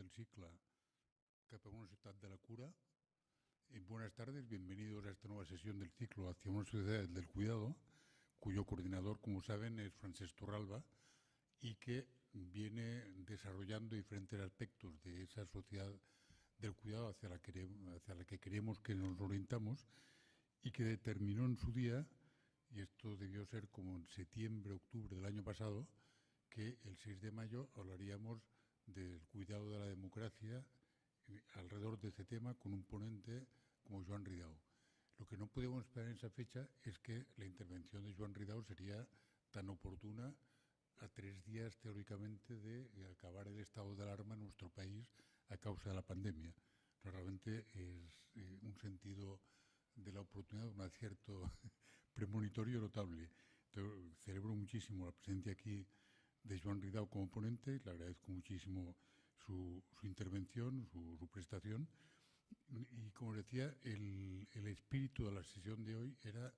del cicle cap a una societat de la cura. Buenas tardes, bienvenidos a esta nueva sesión del ciclo Hacia una sociedad del cuidado, cuyo coordinador, como saben, es Francesc Torralba y que viene desarrollando diferentes aspectos de esa sociedad del cuidado hacia la que queremos que nos orientamos y que determinó en su día, y esto debió ser como en septiembre, octubre del año pasado, que el 6 de mayo hablaríamos del cuidado de la democracia alrededor de este tema con un ponente como Joan Ridao. Lo que no podemos esperar en esa fecha es que la intervención de Joan Ridao sería tan oportuna a 3 días teóricamente de acabar el estado de alarma en nuestro país a causa de la pandemia. Realmente es un sentido de la oportunidad, un acierto premonitorio notable. Entonces, celebro muchísimo la presencia aquí de Joan Ridao como ponente, le agradezco muchísimo su intervención, su prestación. Y como decía, el espíritu de la sesión de hoy era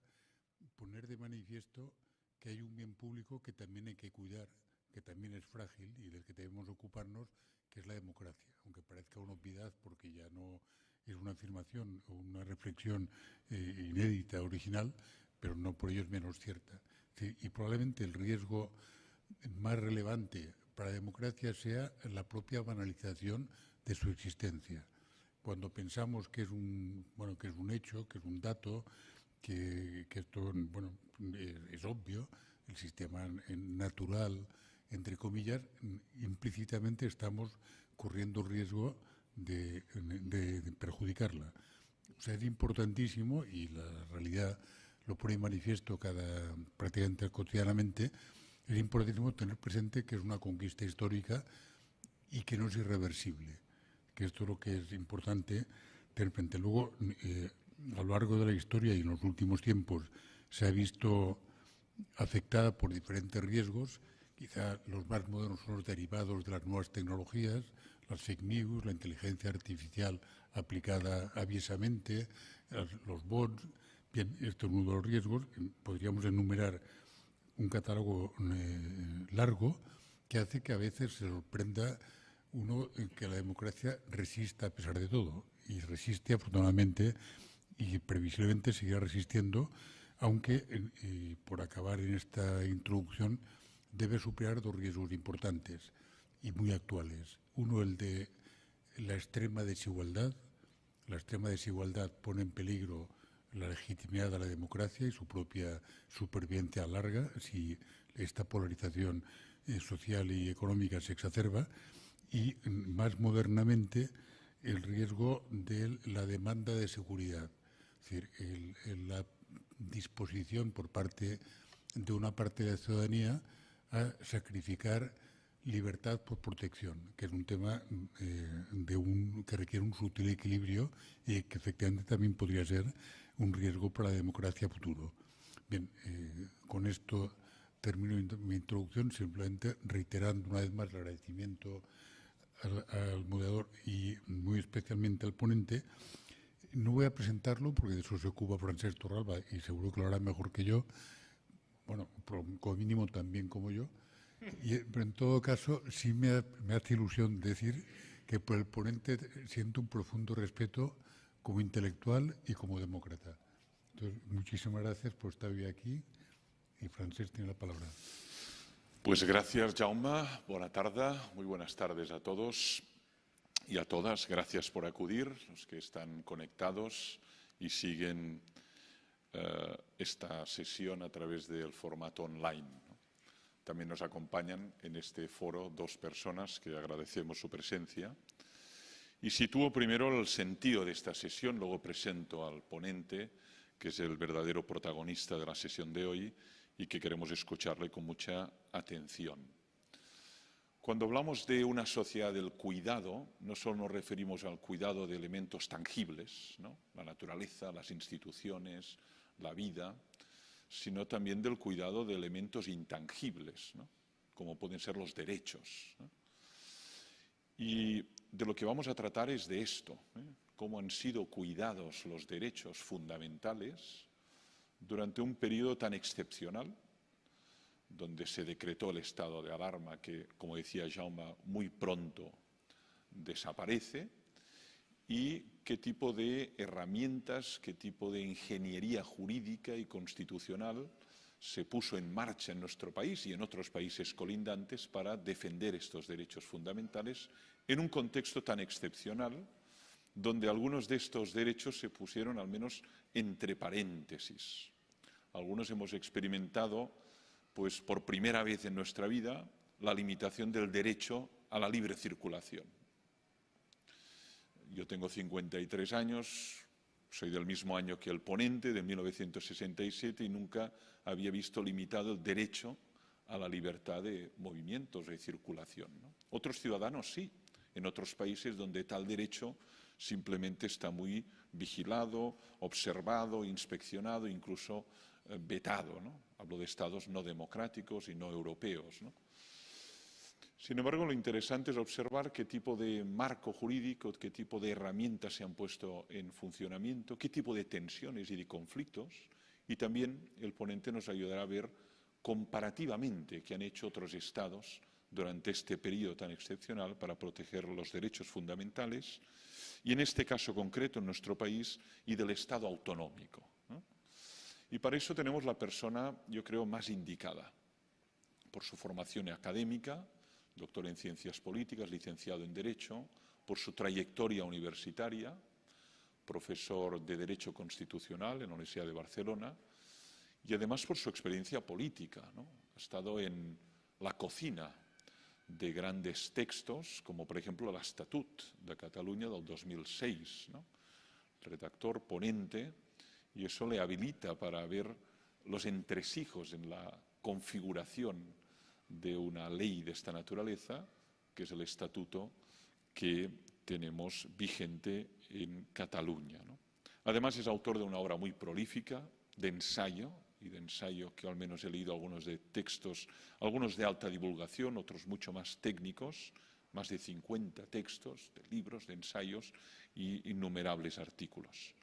poner de manifiesto que hay un bien público que también hay que cuidar, que también es frágil y del que debemos ocuparnos, que es la democracia, aunque parezca una obviedad porque ya no es una afirmación o una reflexión inédita, original, pero no por ello es menos cierta. Sí, y probablemente el riesgo más relevante para la democracia sea la propia banalización de su existencia. Cuando pensamos que es un hecho, que es un dato, que esto es obvio, el sistema natural, entre comillas, implícitamente estamos corriendo riesgo de perjudicarla. O sea, es importantísimo, y la realidad lo pone en manifiesto prácticamente cotidianamente, es importantísimo tener presente que es una conquista histórica y que no es irreversible, que esto es lo que es importante tener presente. Luego, a lo largo de la historia y en los últimos tiempos se ha visto afectada por diferentes riesgos. Quizá los más modernos son los derivados de las nuevas tecnologías, las fake news, la inteligencia artificial aplicada aviesamente, los bots. Bien, esto es uno de los riesgos. Podríamos enumerar un catálogo largo que hace que a veces se sorprenda uno en que la democracia resista a pesar de todo, y resiste afortunadamente y previsiblemente seguirá resistiendo, aunque, por acabar en esta introducción, debe superar dos riesgos importantes y muy actuales. Uno, el de la extrema desigualdad. La extrema desigualdad pone en peligro la legitimidad de la democracia y su propia supervivencia larga si esta polarización social y económica se exacerba. Y más modernamente, el riesgo de la demanda de seguridad, es decir, la disposición por parte de una parte de la ciudadanía a sacrificar libertad por protección, que es un tema que requiere un sutil equilibrio y que efectivamente también podría ser un riesgo para la democracia futuro. Bien, con esto termino mi introducción, simplemente reiterando una vez más el agradecimiento al moderador y muy especialmente al ponente. No voy a presentarlo porque de eso se ocupa Francesc Torralba y seguro que lo hará mejor que yo, bueno, como mínimo también como yo. Pero en todo caso, sí me hace ilusión decir que por el ponente siento un profundo respeto como intelectual y como demócrata. Entonces, muchísimas gracias por estar hoy aquí y Francesc tiene la palabra. Pues gracias, Jaume. Buena tarde, muy buenas tardes a todos y a todas. Gracias por acudir, los que están conectados y siguen esta sesión a través del formato online. También nos acompañan en este foro dos personas que agradecemos su presencia. Y sitúo primero el sentido de esta sesión, luego presento al ponente, que es el verdadero protagonista de la sesión de hoy y que queremos escucharle con mucha atención. Cuando hablamos de una sociedad del cuidado, no solo nos referimos al cuidado de elementos tangibles, ¿no? La naturaleza, las instituciones, la vida, sino también del cuidado de elementos intangibles, ¿no? Como pueden ser los derechos, ¿no? Y de lo que vamos a tratar es de esto, cómo han sido cuidados los derechos fundamentales durante un periodo tan excepcional, donde se decretó el estado de alarma que, como decía Jaume, muy pronto desaparece y qué tipo de herramientas, qué tipo de ingeniería jurídica y constitucional se puso en marcha en nuestro país y en otros países colindantes para defender estos derechos fundamentales en un contexto tan excepcional, donde algunos de estos derechos se pusieron al menos entre paréntesis. Algunos hemos experimentado, pues por primera vez en nuestra vida, la limitación del derecho a la libre circulación. Yo tengo 53 años, soy del mismo año que el ponente, de 1967, y nunca había visto limitado el derecho a la libertad de movimientos, de circulación, ¿no? Otros ciudadanos sí, en otros países donde tal derecho simplemente está muy vigilado, observado, inspeccionado, incluso vetado, ¿no? Hablo de estados no democráticos y no europeos, ¿no? Sin embargo, lo interesante es observar qué tipo de marco jurídico, qué tipo de herramientas se han puesto en funcionamiento, qué tipo de tensiones y de conflictos, y también el ponente nos ayudará a ver comparativamente qué han hecho otros estados durante este periodo tan excepcional para proteger los derechos fundamentales, y en este caso concreto en nuestro país y del Estado autonómico, ¿no? Y para eso tenemos la persona, yo creo, más indicada, por su formación académica, doctor en Ciencias Políticas, licenciado en Derecho, por su trayectoria universitaria, profesor de Derecho Constitucional en la Universidad de Barcelona, y además por su experiencia política, ¿no? Ha estado en la cocina de grandes textos, como por ejemplo l'Estatut de Cataluña del 2006, ¿no? Redactor, ponente, y eso le habilita para ver los entresijos en la configuración de una ley de esta naturaleza, que es el estatuto que tenemos vigente en Cataluña, ¿no? Además es autor de una obra muy prolífica, de ensayo que al menos he leído algunos de textos, algunos de alta divulgación, otros mucho más técnicos, más de 50 textos, de libros, de ensayos y innumerables artículos.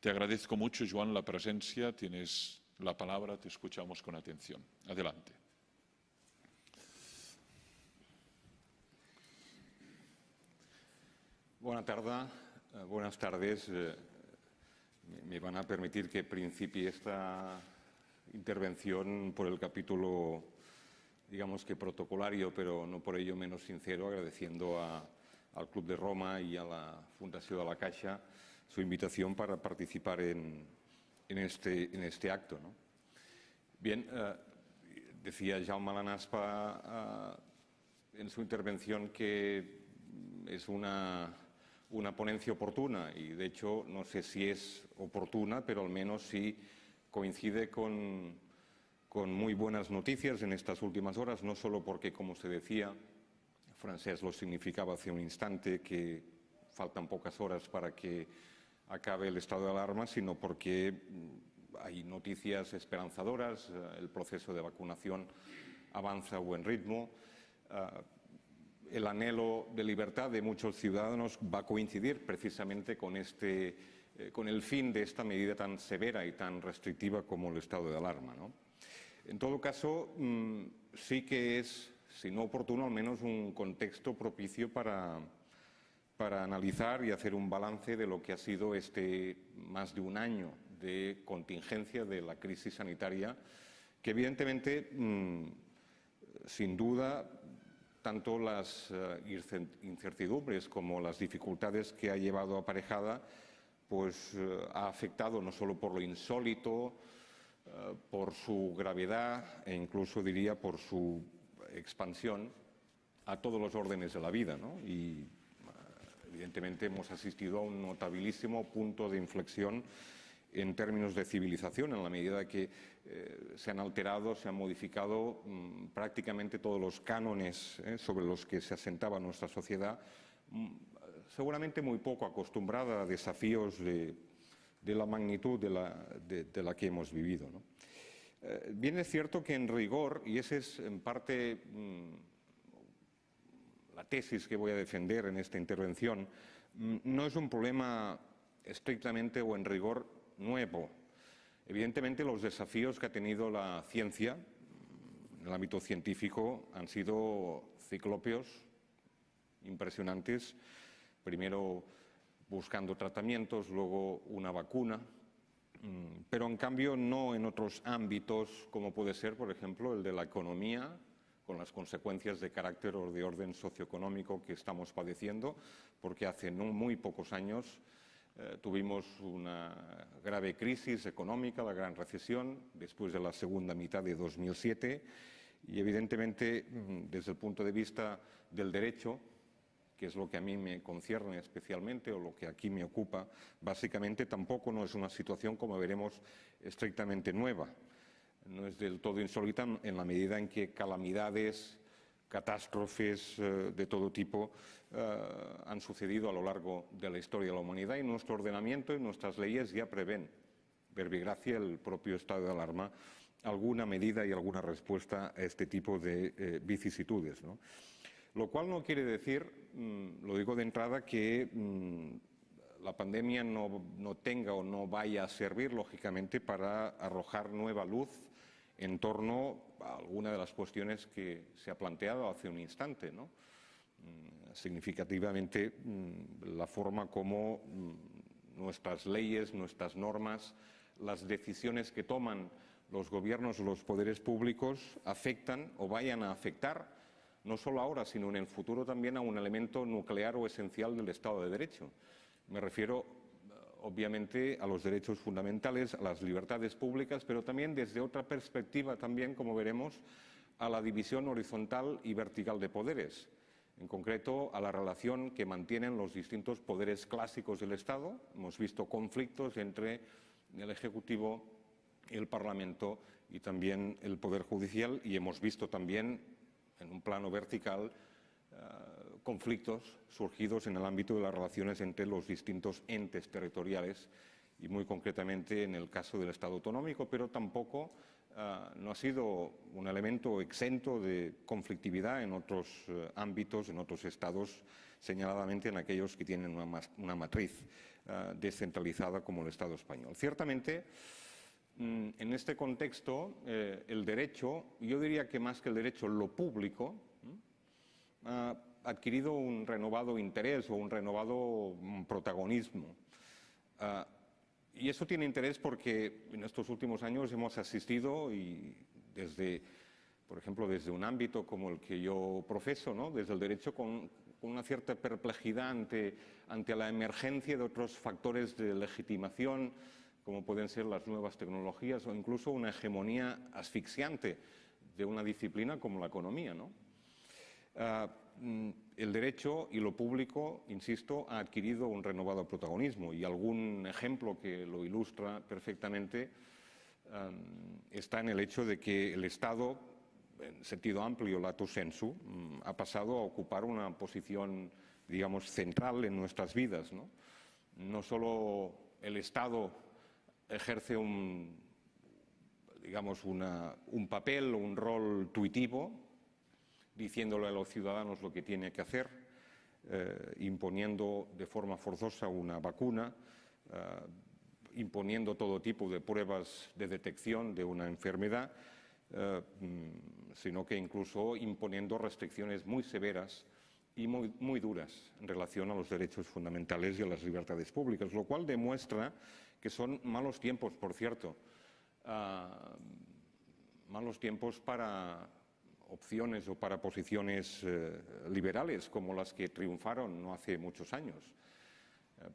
Te agradezco mucho, Joan, la presencia, tienes la palabra, te escuchamos con atención. Adelante. Buenas tardes. Me van a permitir que principie esta intervención por el capítulo, digamos que protocolario, pero no por ello menos sincero, agradeciendo al Club de Roma y a la Fundación de la Caixa su invitación para participar en este acto, ¿no? Bien, decía Jaume Lanaspa en su intervención que es una ponencia oportuna y, de hecho, no sé si es oportuna, pero al menos sí coincide con muy buenas noticias en estas últimas horas, no solo porque, como se decía, Francesc lo significaba hace un instante, que faltan pocas horas para que acabe el estado de alarma, sino porque hay noticias esperanzadoras, el proceso de vacunación avanza a buen ritmo, el anhelo de libertad de muchos ciudadanos va a coincidir precisamente con el fin de esta medida tan severa y tan restrictiva como el estado de alarma, ¿no? En todo caso, sí que es, si no oportuno, al menos un contexto propicio para analizar y hacer un balance de lo que ha sido más de un año de contingencia de la crisis sanitaria, que evidentemente, sin duda, tanto las incertidumbres como las dificultades que ha llevado aparejada, pues ha afectado no solo por lo insólito, por su gravedad e incluso diría por su expansión a todos los órdenes de la vida, ¿no? Y evidentemente hemos asistido a un notabilísimo punto de inflexión en términos de civilización, en la medida que se han alterado, se han modificado prácticamente todos los cánones sobre los que se asentaba nuestra sociedad, seguramente muy poco acostumbrada a desafíos de la magnitud de la que hemos vivido, ¿no? Bien es cierto que en rigor, y esa es en parte la tesis que voy a defender en esta intervención, no es un problema estrictamente o en rigor nuevo. Evidentemente, los desafíos que ha tenido la ciencia en el ámbito científico han sido ciclópeos impresionantes, primero buscando tratamientos, luego una vacuna, pero en cambio no en otros ámbitos como puede ser, por ejemplo, el de la economía, con las consecuencias de carácter o de orden socioeconómico que estamos padeciendo, porque hace no muy pocos años tuvimos una grave crisis económica, la gran recesión, después de la segunda mitad de 2007, y evidentemente desde el punto de vista del derecho, que es lo que a mí me concierne especialmente o lo que aquí me ocupa, básicamente tampoco no es una situación, como veremos, estrictamente nueva. No es del todo insólita en la medida en que calamidades, catástrofes de todo tipo han sucedido a lo largo de la historia de la humanidad y nuestro ordenamiento y nuestras leyes ya prevén, verbigracia el propio estado de alarma, alguna medida y alguna respuesta a este tipo de vicisitudes, ¿no? Lo cual no quiere decir, lo digo de entrada, que la pandemia no tenga o no vaya a servir, lógicamente, para arrojar nueva luz en torno a alguna de las cuestiones que se ha planteado hace un instante, ¿no? Significativamente, la forma como nuestras leyes, nuestras normas, las decisiones que toman los gobiernos o los poderes públicos afectan o vayan a afectar no solo ahora, sino en el futuro también a un elemento nuclear o esencial del Estado de Derecho. Me refiero, obviamente, a los derechos fundamentales, a las libertades públicas, pero también desde otra perspectiva, también, como veremos, a la división horizontal y vertical de poderes. En concreto, a la relación que mantienen los distintos poderes clásicos del Estado. Hemos visto conflictos entre el Ejecutivo, el Parlamento y también el Poder Judicial, y hemos visto también en un plano vertical, conflictos surgidos en el ámbito de las relaciones entre los distintos entes territoriales y muy concretamente en el caso del Estado autonómico, pero tampoco no ha sido un elemento exento de conflictividad en otros ámbitos, en otros estados, señaladamente en aquellos que tienen una matriz descentralizada como el Estado español. Ciertamente, en este contexto, el derecho, yo diría que más que el derecho, lo público, ha adquirido un renovado interés o un renovado protagonismo. Y eso tiene interés porque en estos últimos años hemos asistido, y por ejemplo, desde un ámbito como el que yo profeso, ¿no? Desde el derecho, con una cierta perplejidad ante la emergencia de otros factores de legitimación, como pueden ser las nuevas tecnologías o incluso una hegemonía asfixiante de una disciplina como la economía, ¿no? El derecho y lo público, insisto, ha adquirido un renovado protagonismo, y algún ejemplo que lo ilustra perfectamente está en el hecho de que el Estado, en sentido amplio, lato sensu, ha pasado a ocupar una posición, digamos, central en nuestras vidas, ¿no? No solo el Estado ejerce un papel o un rol tuitivo, diciéndole a los ciudadanos lo que tiene que hacer, imponiendo de forma forzosa una vacuna, imponiendo todo tipo de pruebas de detección de una enfermedad, sino que incluso imponiendo restricciones muy severas y muy duras en relación a los derechos fundamentales y a las libertades públicas, lo cual demuestra que son malos tiempos, por cierto, malos tiempos para opciones o para posiciones liberales como las que triunfaron no hace muchos años.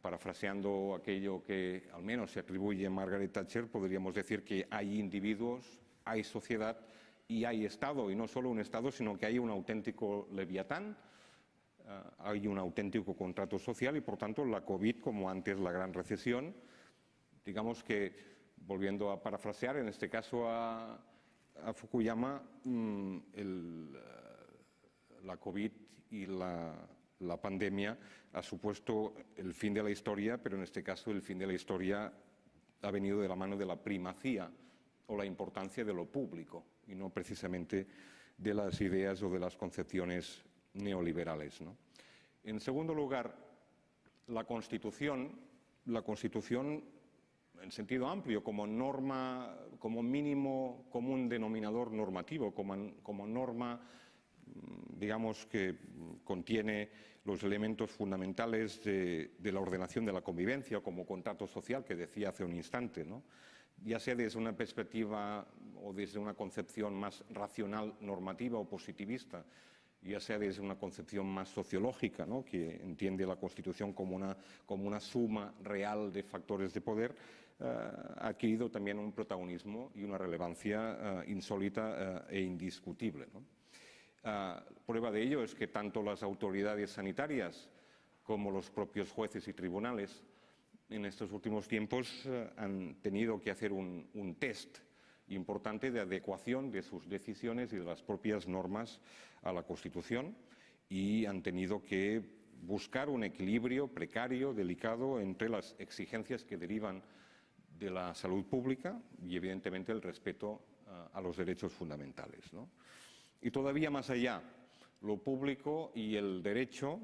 Parafraseando aquello que al menos se atribuye a Margaret Thatcher, podríamos decir que hay individuos, hay sociedad y hay Estado, y no solo un Estado, sino que hay un auténtico leviatán, hay un auténtico contrato social y, por tanto, la COVID, como antes la gran recesión, digamos que, volviendo a parafrasear, en este caso a Fukuyama, la COVID y la pandemia ha supuesto el fin de la historia, pero en este caso el fin de la historia ha venido de la mano de la primacía o la importancia de lo público y no precisamente de las ideas o de las concepciones neoliberales, ¿no? En segundo lugar, la Constitución en sentido amplio, como norma, como mínimo común denominador normativo, como norma digamos que contiene los elementos fundamentales de la ordenación de la convivencia como contrato social que decía hace un instante, ¿no? Ya sea desde una perspectiva o desde una concepción más racional, normativa o positivista, ya sea desde una concepción más sociológica, ¿no?, que entiende la Constitución como una suma real de factores de poder, ha adquirido también un protagonismo y una relevancia insólita e indiscutible, ¿no? Prueba de ello es que tanto las autoridades sanitarias como los propios jueces y tribunales en estos últimos tiempos han tenido que hacer un test importante de adecuación de sus decisiones y de las propias normas a la Constitución, y han tenido que buscar un equilibrio precario, delicado, entre las exigencias que derivan de la salud pública y, evidentemente, el respeto a los derechos fundamentales, ¿no? Y todavía más allá, lo público y el derecho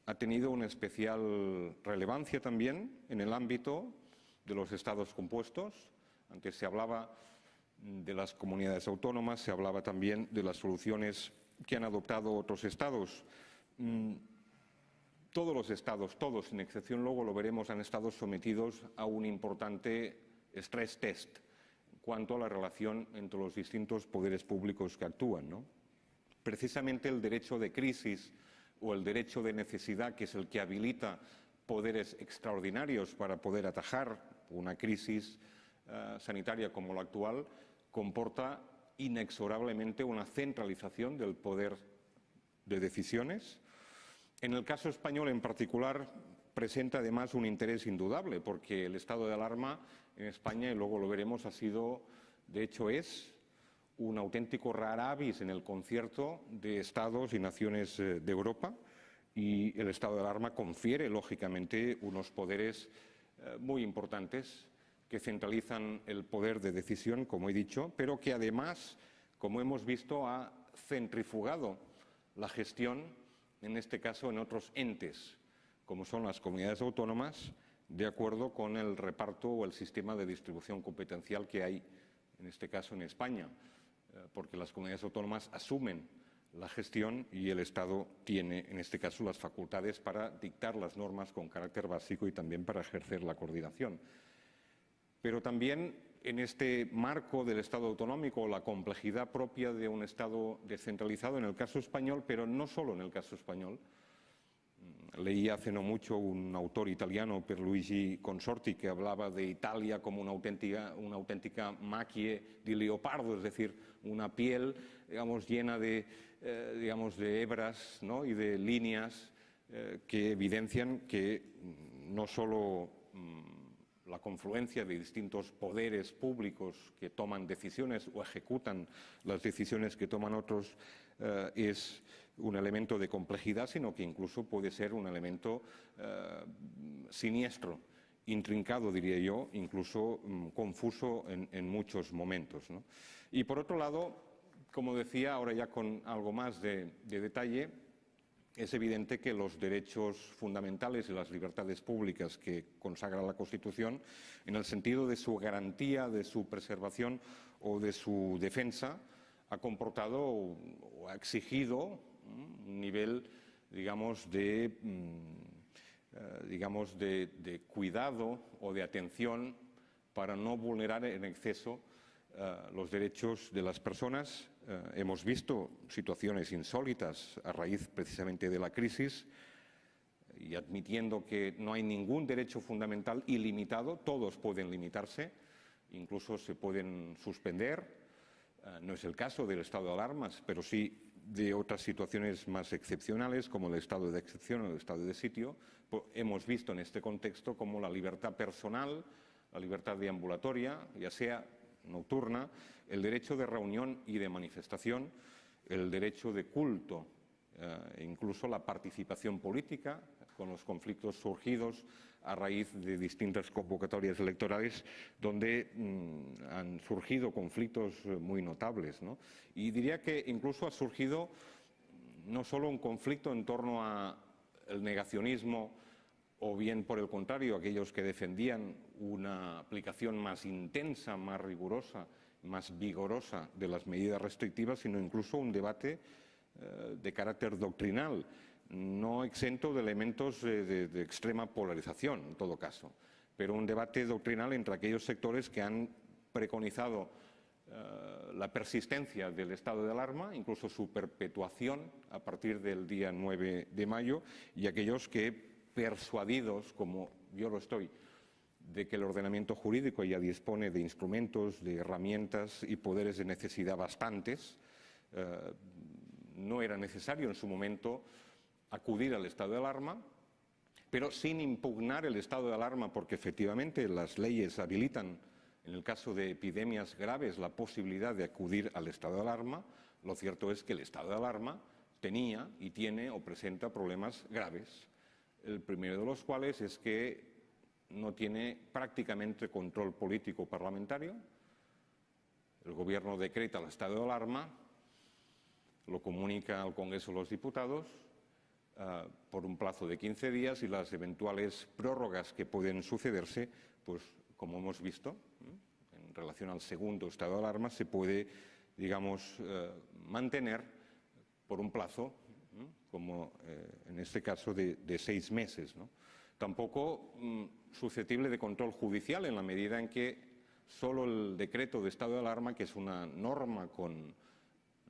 ha tenido una especial relevancia también en el ámbito de los estados compuestos. Antes se hablaba de las comunidades autónomas, se hablaba también de las soluciones que han adoptado otros estados. Todos los estados, todos sin excepción, luego lo veremos, han estado sometidos a un importante stress test en cuanto a la relación entre los distintos poderes públicos que actúan, ¿no? Precisamente el derecho de crisis o el derecho de necesidad, que es el que habilita poderes extraordinarios para poder atajar una crisis sanitaria como la actual, comporta inexorablemente una centralización del poder de decisiones. En el caso español en particular presenta además un interés indudable, porque el estado de alarma en España, y luego lo veremos, ha sido, de hecho es, un auténtico rara avis en el concierto de estados y naciones de Europa, y el estado de alarma confiere, lógicamente, unos poderes muy importantes que centralizan el poder de decisión, como he dicho, pero que además, como hemos visto, ha centrifugado la gestión, en este caso en otros entes, como son las comunidades autónomas, de acuerdo con el reparto o el sistema de distribución competencial que hay, en este caso en España, porque las comunidades autónomas asumen la gestión y el Estado tiene, en este caso, las facultades para dictar las normas con carácter básico y también para ejercer la coordinación. Pero también en este marco del Estado autonómico, la complejidad propia de un Estado descentralizado en el caso español, pero no solo en el caso español. Leí hace no mucho un autor italiano, Pierluigi Consorti, que hablaba de Italia como una auténtica macchie di leopardo, es decir, una piel, digamos, llena de hebras, ¿no?, y de líneas que evidencian que no solo la confluencia de distintos poderes públicos que toman decisiones o ejecutan las decisiones que toman otros es un elemento de complejidad, sino que incluso puede ser un elemento siniestro, intrincado, diría yo, incluso confuso en muchos momentos, ¿no? Y por otro lado, como decía, ahora ya con algo más de detalle, es evidente que los derechos fundamentales y las libertades públicas que consagra la Constitución, en el sentido de su garantía, de su preservación o de su defensa, ha comportado o ha exigido un nivel, digamos, de cuidado o de atención para no vulnerar en exceso los derechos de las personas. Hemos visto situaciones insólitas a raíz precisamente de la crisis, y admitiendo que no hay ningún derecho fundamental ilimitado, todos pueden limitarse, incluso se pueden suspender. No es el caso del estado de alarmas, pero sí de otras situaciones más excepcionales, como el estado de excepción o el estado de sitio. Hemos visto en este contexto cómo la libertad personal, la libertad deambulatoria, ya sea nocturna, el derecho de reunión y de manifestación, el derecho de culto, incluso la participación política, con los conflictos surgidos a raíz de distintas convocatorias electorales, donde han surgido conflictos muy notables, ¿no? Y diría que incluso ha surgido no solo un conflicto en torno al negacionismo, o bien, por el contrario, aquellos que defendían una aplicación más intensa, más rigurosa, más vigorosa de las medidas restrictivas, sino incluso un debate de carácter doctrinal, no exento de elementos de extrema polarización, en todo caso, pero un debate doctrinal entre aquellos sectores que han preconizado la persistencia del estado de alarma, incluso su perpetuación a partir del día 9 de mayo, y aquellos que, persuadidos, como yo lo estoy, de que el ordenamiento jurídico ya dispone de instrumentos, de herramientas y poderes de necesidad bastantes, no era necesario en su momento acudir al estado de alarma, pero sin impugnar el estado de alarma, porque efectivamente las leyes habilitan, en el caso de epidemias graves, la posibilidad de acudir al estado de alarma. Lo cierto es que el estado de alarma tenía y tiene o presenta problemas graves. El primero de los cuales es que no tiene prácticamente control político parlamentario. El Gobierno decreta el estado de alarma, lo comunica al Congreso de los Diputados por un plazo de 15 días y las eventuales prórrogas que pueden sucederse, pues como hemos visto, en relación al segundo estado de alarma, se puede, digamos, mantener por un plazo, como en este caso de 6 meses, ¿no? Tampoco susceptible de control judicial, en la medida en que solo el decreto de estado de alarma, que es una norma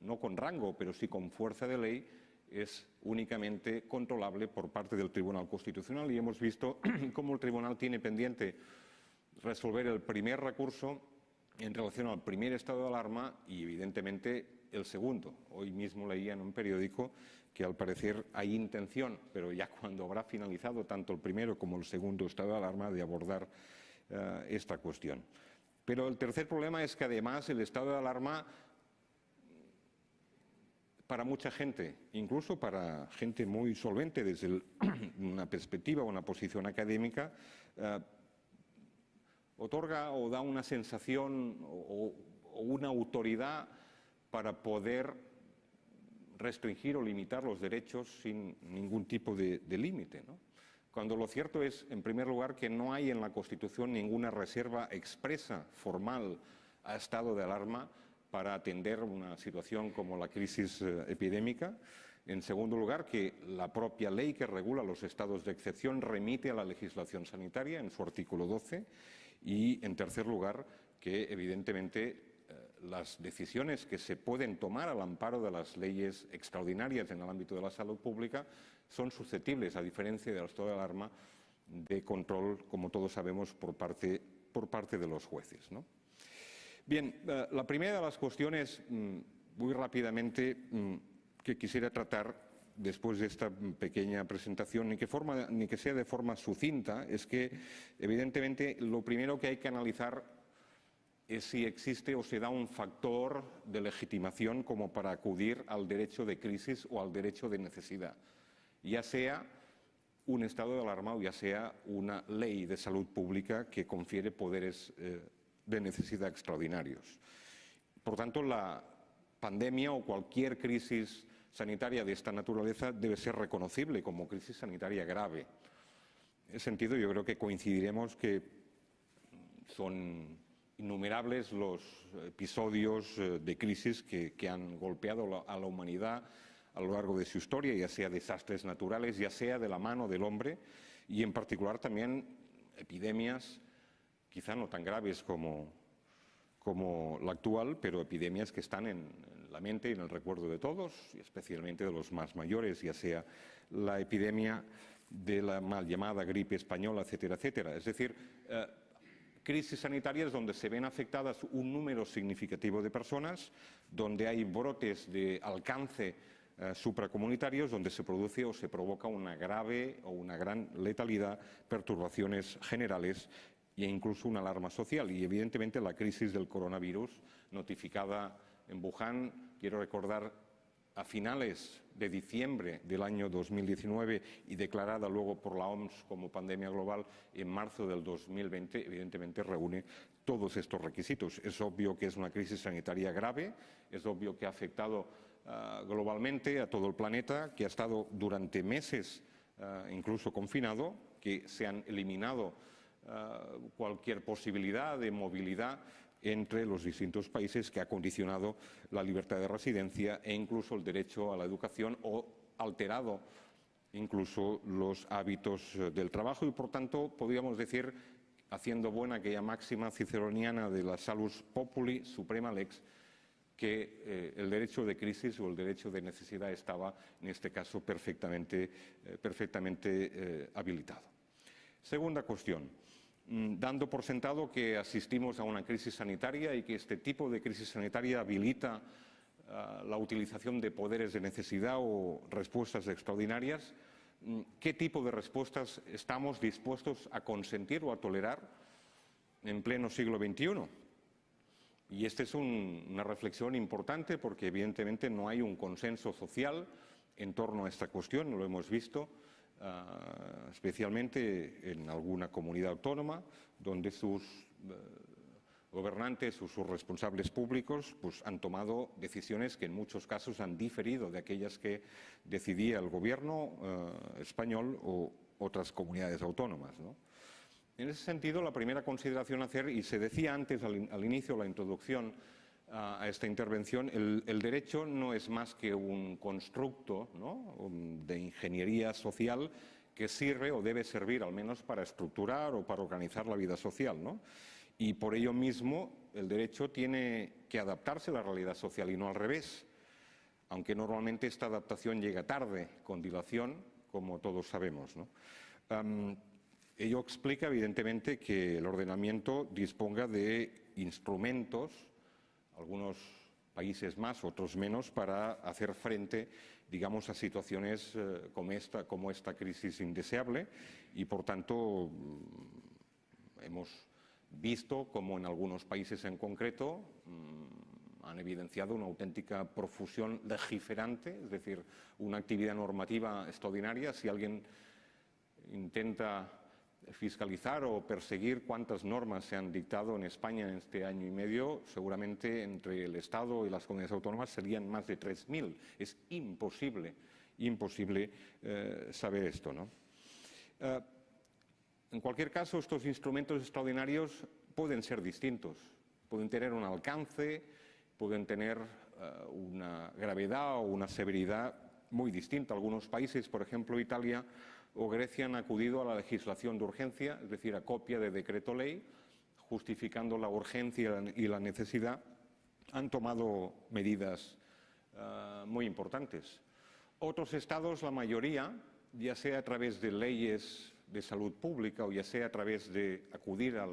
no con rango, pero sí con fuerza de ley, es únicamente controlable por parte del Tribunal Constitucional, y hemos visto cómo el Tribunal tiene pendiente resolver el primer recurso en relación al primer estado de alarma y, evidentemente, el segundo. Hoy mismo leía en un periódico que, al parecer, hay intención, pero ya cuando habrá finalizado tanto el primero como el segundo estado de alarma, de abordar esta cuestión. Pero el tercer problema es que, además, el estado de alarma, para mucha gente, incluso para gente muy solvente desde una perspectiva o una posición académica, otorga o da una sensación o una autoridad para poder restringir o limitar los derechos sin ningún tipo de límite, ¿no? Cuando lo cierto es, en primer lugar, que no hay en la Constitución ninguna reserva expresa, formal, a estado de alarma para atender una situación como la crisis epidémica. En segundo lugar, que la propia ley que regula los estados de excepción remite a la legislación sanitaria en su artículo 12. Y, en tercer lugar, que evidentemente las decisiones que se pueden tomar al amparo de las leyes extraordinarias en el ámbito de la salud pública son susceptibles, a diferencia del estado de alarma, de control, como todos sabemos, por parte de los jueces, ¿no? Bien, la primera de las cuestiones, muy rápidamente, que quisiera tratar después de esta pequeña presentación, ni que sea de forma sucinta, es que, evidentemente, lo primero que hay que analizar es si existe o se da un factor de legitimación como para acudir al derecho de crisis o al derecho de necesidad, ya sea un estado de alarma o ya sea una ley de salud pública que confiere poderes de necesidad extraordinarios. Por tanto, la pandemia o cualquier crisis sanitaria de esta naturaleza debe ser reconocible como crisis sanitaria grave. En ese sentido, yo creo que coincidiremos que son innumerables los episodios de crisis que han golpeado a la humanidad a lo largo de su historia, ya sea desastres naturales, ya sea de la mano del hombre, y en particular también epidemias, quizá no tan graves como la actual, pero epidemias que están en la mente y en el recuerdo de todos, y especialmente de los más mayores, ya sea la epidemia de la mal llamada gripe española, etcétera, etcétera. Es decir, crisis sanitarias donde se ven afectadas un número significativo de personas, donde hay brotes de alcance supracomunitarios, donde se produce o se provoca una grave o una gran letalidad, perturbaciones generales e incluso una alarma social. Y, evidentemente, la crisis del coronavirus, notificada en Wuhan, quiero recordar, a finales de diciembre del año 2019 y declarada luego por la OMS como pandemia global en marzo del 2020, evidentemente reúne todos estos requisitos. Es obvio que es una crisis sanitaria grave, es obvio que ha afectado globalmente a todo el planeta, que ha estado durante meses incluso confinado, que se han eliminado cualquier posibilidad de movilidad entre los distintos países que ha condicionado la libertad de residencia e incluso el derecho a la educación o alterado incluso los hábitos del trabajo y, por tanto, podríamos decir, haciendo buena aquella máxima ciceroniana de la salus populi suprema lex, que el derecho de crisis o el derecho de necesidad estaba, en este caso, perfectamente habilitado. Segunda cuestión, dando por sentado que asistimos a una crisis sanitaria y que este tipo de crisis sanitaria habilita la utilización de poderes de necesidad o respuestas extraordinarias, ¿qué tipo de respuestas estamos dispuestos a consentir o a tolerar en pleno siglo XXI? Y esta es una reflexión importante porque evidentemente no hay un consenso social en torno a esta cuestión, lo hemos visto especialmente en alguna comunidad autónoma donde sus gobernantes o sus responsables públicos pues, han tomado decisiones que en muchos casos han diferido de aquellas que decidía el gobierno español o otras comunidades autónomas, ¿no? En ese sentido, la primera consideración a hacer, y se decía antes al inicio de la introducción a esta intervención, el derecho no es más que un constructo, ¿no?, de ingeniería social que sirve o debe servir al menos para estructurar o para organizar la vida social, ¿no? Y por ello mismo el derecho tiene que adaptarse a la realidad social y no al revés, aunque normalmente esta adaptación llega tarde, con dilación, como todos sabemos, ¿no? Ello explica evidentemente que el ordenamiento disponga de instrumentos, algunos países más, otros menos, para hacer frente, digamos, a situaciones como esta crisis indeseable y, por tanto, hemos visto como en algunos países en concreto han evidenciado una auténtica profusión legiferante, es decir, una actividad normativa extraordinaria. Si alguien intenta fiscalizar o perseguir cuántas normas se han dictado en España en este año y medio, seguramente entre el Estado y las comunidades autónomas serían más de 3.000. Es imposible saber esto, ¿no? En cualquier caso, estos instrumentos extraordinarios pueden ser distintos, pueden tener un alcance, pueden tener una gravedad o una severidad muy distinta. Algunos países, por ejemplo Italia o Grecia, han acudido a la legislación de urgencia, es decir, a copia de decreto ley, justificando la urgencia y la necesidad, han tomado medidas muy importantes. Otros estados, la mayoría, ya sea a través de leyes de salud pública o ya sea a través de acudir a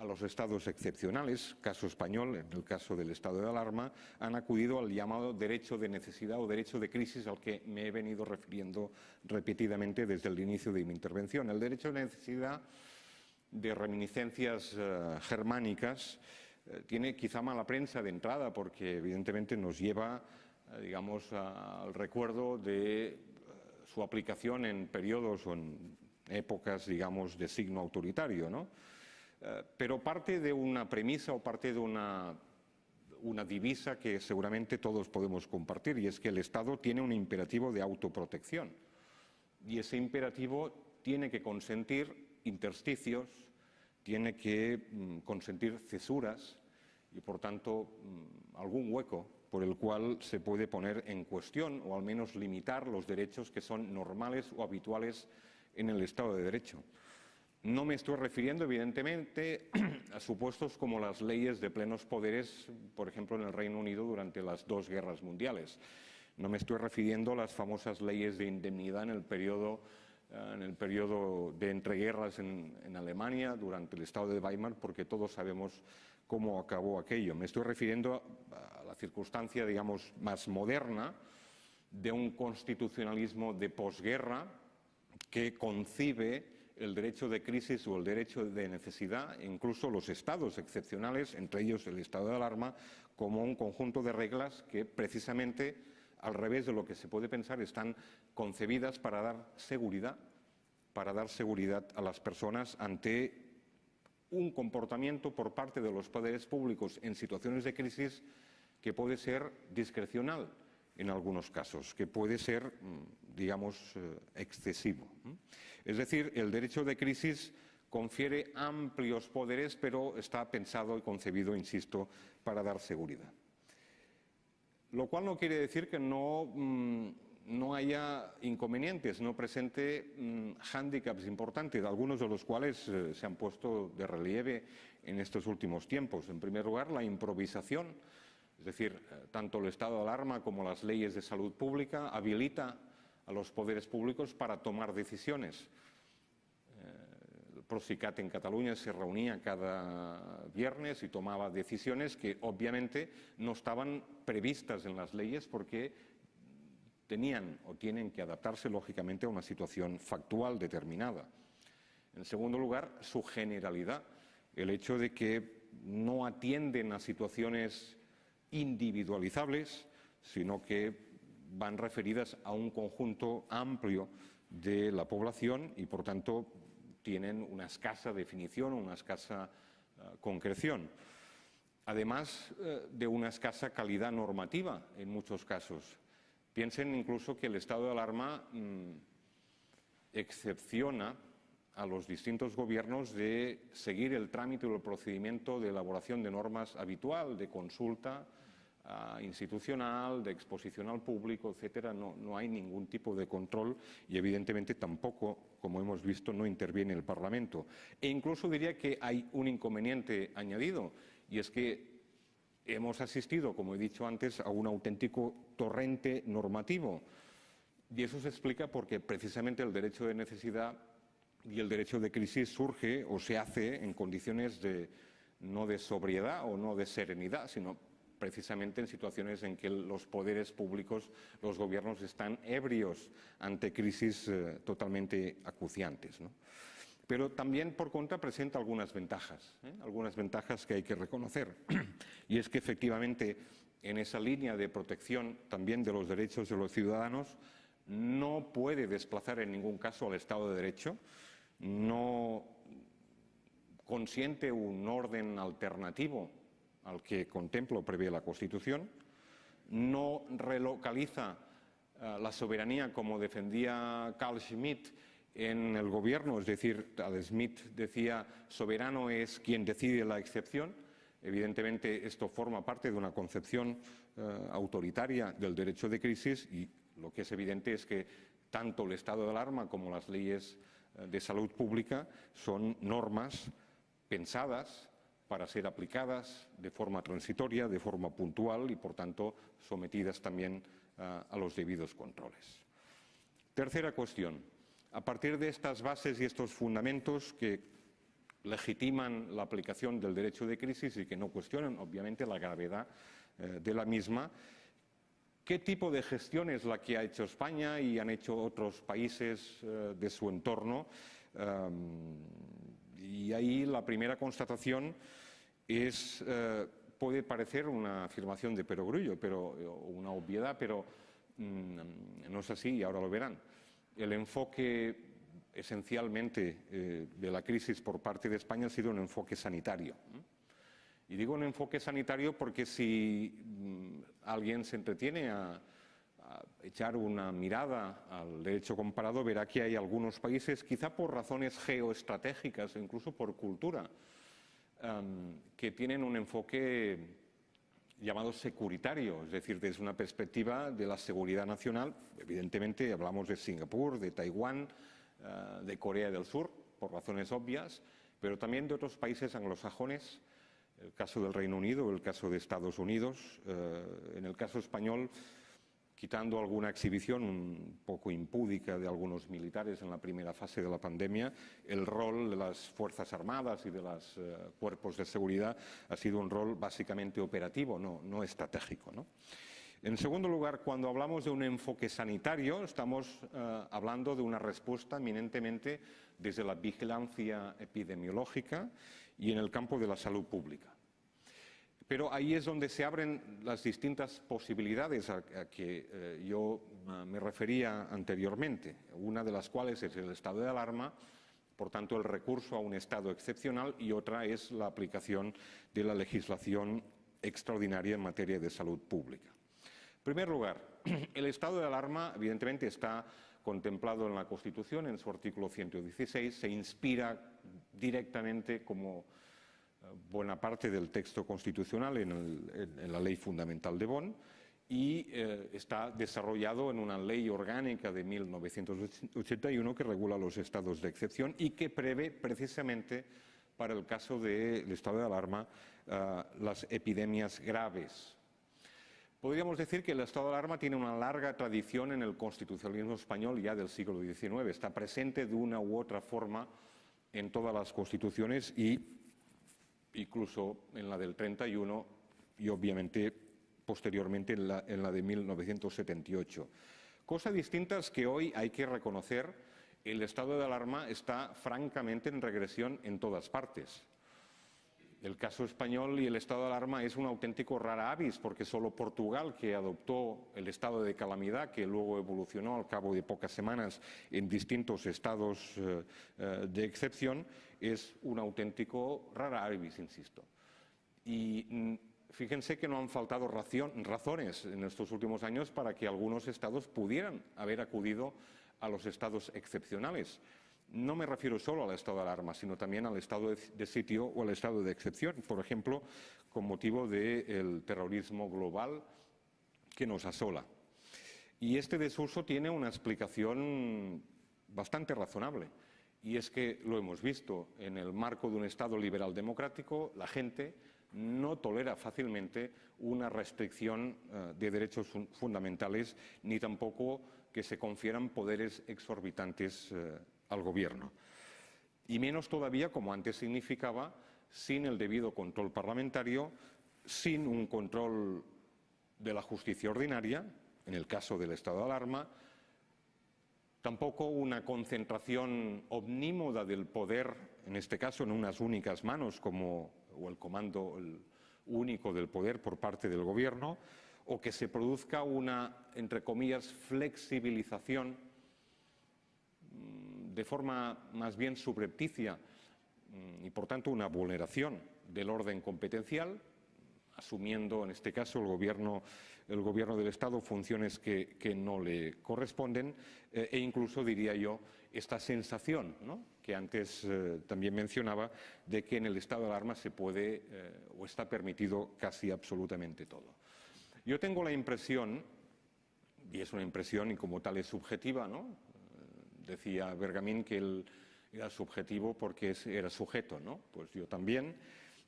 los estados excepcionales, caso español, en el caso del estado de alarma, han acudido al llamado derecho de necesidad o derecho de crisis al que me he venido refiriendo repetidamente desde el inicio de mi intervención. El derecho de necesidad, de reminiscencias germánicas, tiene quizá mala prensa de entrada porque evidentemente nos lleva, digamos, al recuerdo de su aplicación en periodos o en épocas, digamos, de signo autoritario, ¿no? Pero parte de una premisa o parte de una divisa que seguramente todos podemos compartir, y es que el Estado tiene un imperativo de autoprotección. Y ese imperativo tiene que consentir intersticios, tiene que consentir cesuras y, por tanto, algún hueco por el cual se puede poner en cuestión o al menos limitar los derechos que son normales o habituales en el Estado de Derecho. No me estoy refiriendo, evidentemente, a supuestos como las leyes de plenos poderes, por ejemplo, en el Reino Unido durante las dos guerras mundiales. No me estoy refiriendo a las famosas leyes de indemnidad en el periodo de entreguerras en Alemania durante el Estado de Weimar, porque todos sabemos cómo acabó aquello. Me estoy refiriendo a la circunstancia, digamos, más moderna de un constitucionalismo de posguerra que concibe el derecho de crisis o el derecho de necesidad, incluso los estados excepcionales, entre ellos el estado de alarma, como un conjunto de reglas que precisamente, al revés de lo que se puede pensar, están concebidas para dar seguridad a las personas ante un comportamiento por parte de los poderes públicos en situaciones de crisis que puede ser discrecional en algunos casos, que puede ser, digamos, excesivo. Es decir, el derecho de crisis confiere amplios poderes, pero está pensado y concebido, insisto, para dar seguridad. Lo cual no quiere decir que no haya inconvenientes, no presente hándicaps importantes, algunos de los cuales se han puesto de relieve en estos últimos tiempos. En primer lugar, la improvisación, es decir, tanto el estado de alarma como las leyes de salud pública habilita a los poderes públicos para tomar decisiones. El Procicat en Cataluña se reunía cada viernes y tomaba decisiones que obviamente no estaban previstas en las leyes porque tenían o tienen que adaptarse lógicamente a una situación factual determinada. En segundo lugar, su generalidad, el hecho de que no atienden a situaciones individualizables, sino que van referidas a un conjunto amplio de la población y, por tanto, tienen una escasa definición o una escasa concreción. Además de una escasa calidad normativa en muchos casos. Piensen incluso que el estado de alarma excepciona a los distintos gobiernos de seguir el trámite o el procedimiento de elaboración de normas habitual, de consulta institucional, de exposición al público, etcétera. No hay ningún tipo de control y evidentemente tampoco, como hemos visto, no interviene el Parlamento. E incluso diría que hay un inconveniente añadido y es que hemos asistido, como he dicho antes, a un auténtico torrente normativo y eso se explica porque precisamente el derecho de necesidad y el derecho de crisis surge o se hace en condiciones no de sobriedad o no de serenidad, sino precisamente en situaciones en que los poderes públicos, los gobiernos están ebrios ante crisis totalmente acuciantes, ¿no? Pero también, por contra, presenta algunas ventajas que hay que reconocer. Y es que, efectivamente, en esa línea de protección también de los derechos de los ciudadanos, no puede desplazar en ningún caso al Estado de Derecho, no consiente un orden alternativo al que contempla o prevé la Constitución, no relocaliza la soberanía como defendía Carl Schmitt en el gobierno, es decir, Carl Schmitt decía soberano es quien decide la excepción. Evidentemente esto forma parte de una concepción autoritaria del derecho de crisis y lo que es evidente es que tanto el estado de alarma como las leyes de salud pública son normas pensadas para ser aplicadas de forma transitoria, de forma puntual y, por tanto, sometidas también a los debidos controles. Tercera cuestión. A partir de estas bases y estos fundamentos que legitiman la aplicación del derecho de crisis y que no cuestionan, obviamente, la gravedad de la misma, ¿qué tipo de gestión es la que ha hecho España y han hecho otros países de su entorno? Y ahí la primera constatación puede parecer una afirmación de perogrullo, o una obviedad, pero no es así y ahora lo verán. El enfoque esencialmente de la crisis por parte de España ha sido un enfoque sanitario. Y digo un enfoque sanitario porque si alguien se entretiene a echar una mirada al derecho comparado, verá que hay algunos países, quizá por razones geoestratégicas o incluso por cultura, que tienen un enfoque llamado securitario, es decir, desde una perspectiva de la seguridad nacional. Evidentemente hablamos de Singapur, de Taiwán, de Corea del Sur, por razones obvias, pero también de otros países anglosajones, el caso del Reino Unido, el caso de Estados Unidos, en el caso español, quitando alguna exhibición un poco impúdica de algunos militares en la primera fase de la pandemia, el rol de las Fuerzas Armadas y de los cuerpos de seguridad ha sido un rol básicamente operativo, no estratégico, ¿no? En segundo lugar, cuando hablamos de un enfoque sanitario, estamos hablando de una respuesta eminentemente desde la vigilancia epidemiológica y en el campo de la salud pública. Pero ahí es donde se abren las distintas posibilidades a que yo me refería anteriormente, una de las cuales es el estado de alarma, por tanto el recurso a un estado excepcional, y otra es la aplicación de la legislación extraordinaria en materia de salud pública. En primer lugar, el estado de alarma evidentemente está contemplado en la Constitución, en su artículo 116, se inspira directamente como buena parte del texto constitucional en la Ley Fundamental de Bonn y está desarrollado en una ley orgánica de 1981 que regula los estados de excepción y que prevé precisamente para el caso del estado de alarma las epidemias graves. Podríamos decir que el estado de alarma tiene una larga tradición en el constitucionalismo español ya del siglo XIX. Está presente de una u otra forma en todas las constituciones y incluso en la del 31 y obviamente posteriormente en la de 1978. Cosa distinta es que hoy hay que reconocer el estado de alarma está francamente en regresión en todas partes. El caso español y el estado de alarma es un auténtico rara avis, porque solo Portugal, que adoptó el estado de calamidad, que luego evolucionó al cabo de pocas semanas en distintos estados de excepción, es un auténtico rara avis, insisto. Y fíjense que no han faltado razones en estos últimos años para que algunos estados pudieran haber acudido a los estados excepcionales. No me refiero solo al estado de alarma, sino también al estado de sitio o al estado de excepción, por ejemplo, con motivo del terrorismo global que nos asola. Y este desuso tiene una explicación bastante razonable, y es que lo hemos visto en el marco de un Estado liberal democrático, la gente no tolera fácilmente una restricción de derechos fundamentales, ni tampoco que se confieran poderes exorbitantes al gobierno. Y menos todavía, como antes significaba, sin el debido control parlamentario, sin un control de la justicia ordinaria, en el caso del estado de alarma, tampoco una concentración omnímoda del poder, en este caso en unas únicas manos, o el comando único del poder por parte del gobierno, o que se produzca una, entre comillas, flexibilización de forma más bien subrepticia y, por tanto, una vulneración del orden competencial, asumiendo, en este caso, el gobierno del Estado funciones que no le corresponden e incluso, diría yo, esta sensación, ¿no?, que antes también mencionaba, de que en el estado de alarma se puede o está permitido casi absolutamente todo. Yo tengo la impresión, y es una impresión y como tal es subjetiva, ¿no? Decía Bergamín que él era subjetivo porque era sujeto, ¿no? Pues yo también.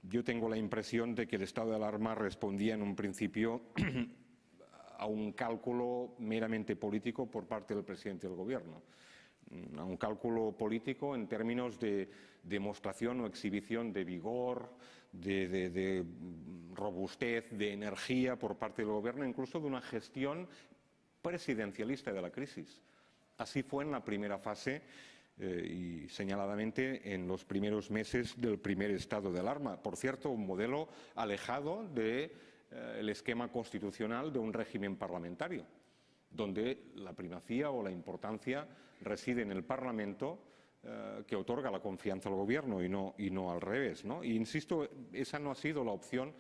Yo tengo la impresión de que el estado de alarma respondía en un principio a un cálculo meramente político por parte del presidente del gobierno. A un cálculo político en términos de demostración o exhibición de vigor, de robustez, de energía por parte del gobierno, incluso de una gestión presidencialista de la crisis. Así fue en la primera fase y señaladamente en los primeros meses del primer estado de alarma. Por cierto, un modelo alejado del esquema constitucional de un régimen parlamentario, donde la primacía o la importancia reside en el Parlamento, que otorga la confianza al gobierno y no al revés, ¿no? Y insisto, esa no ha sido la opción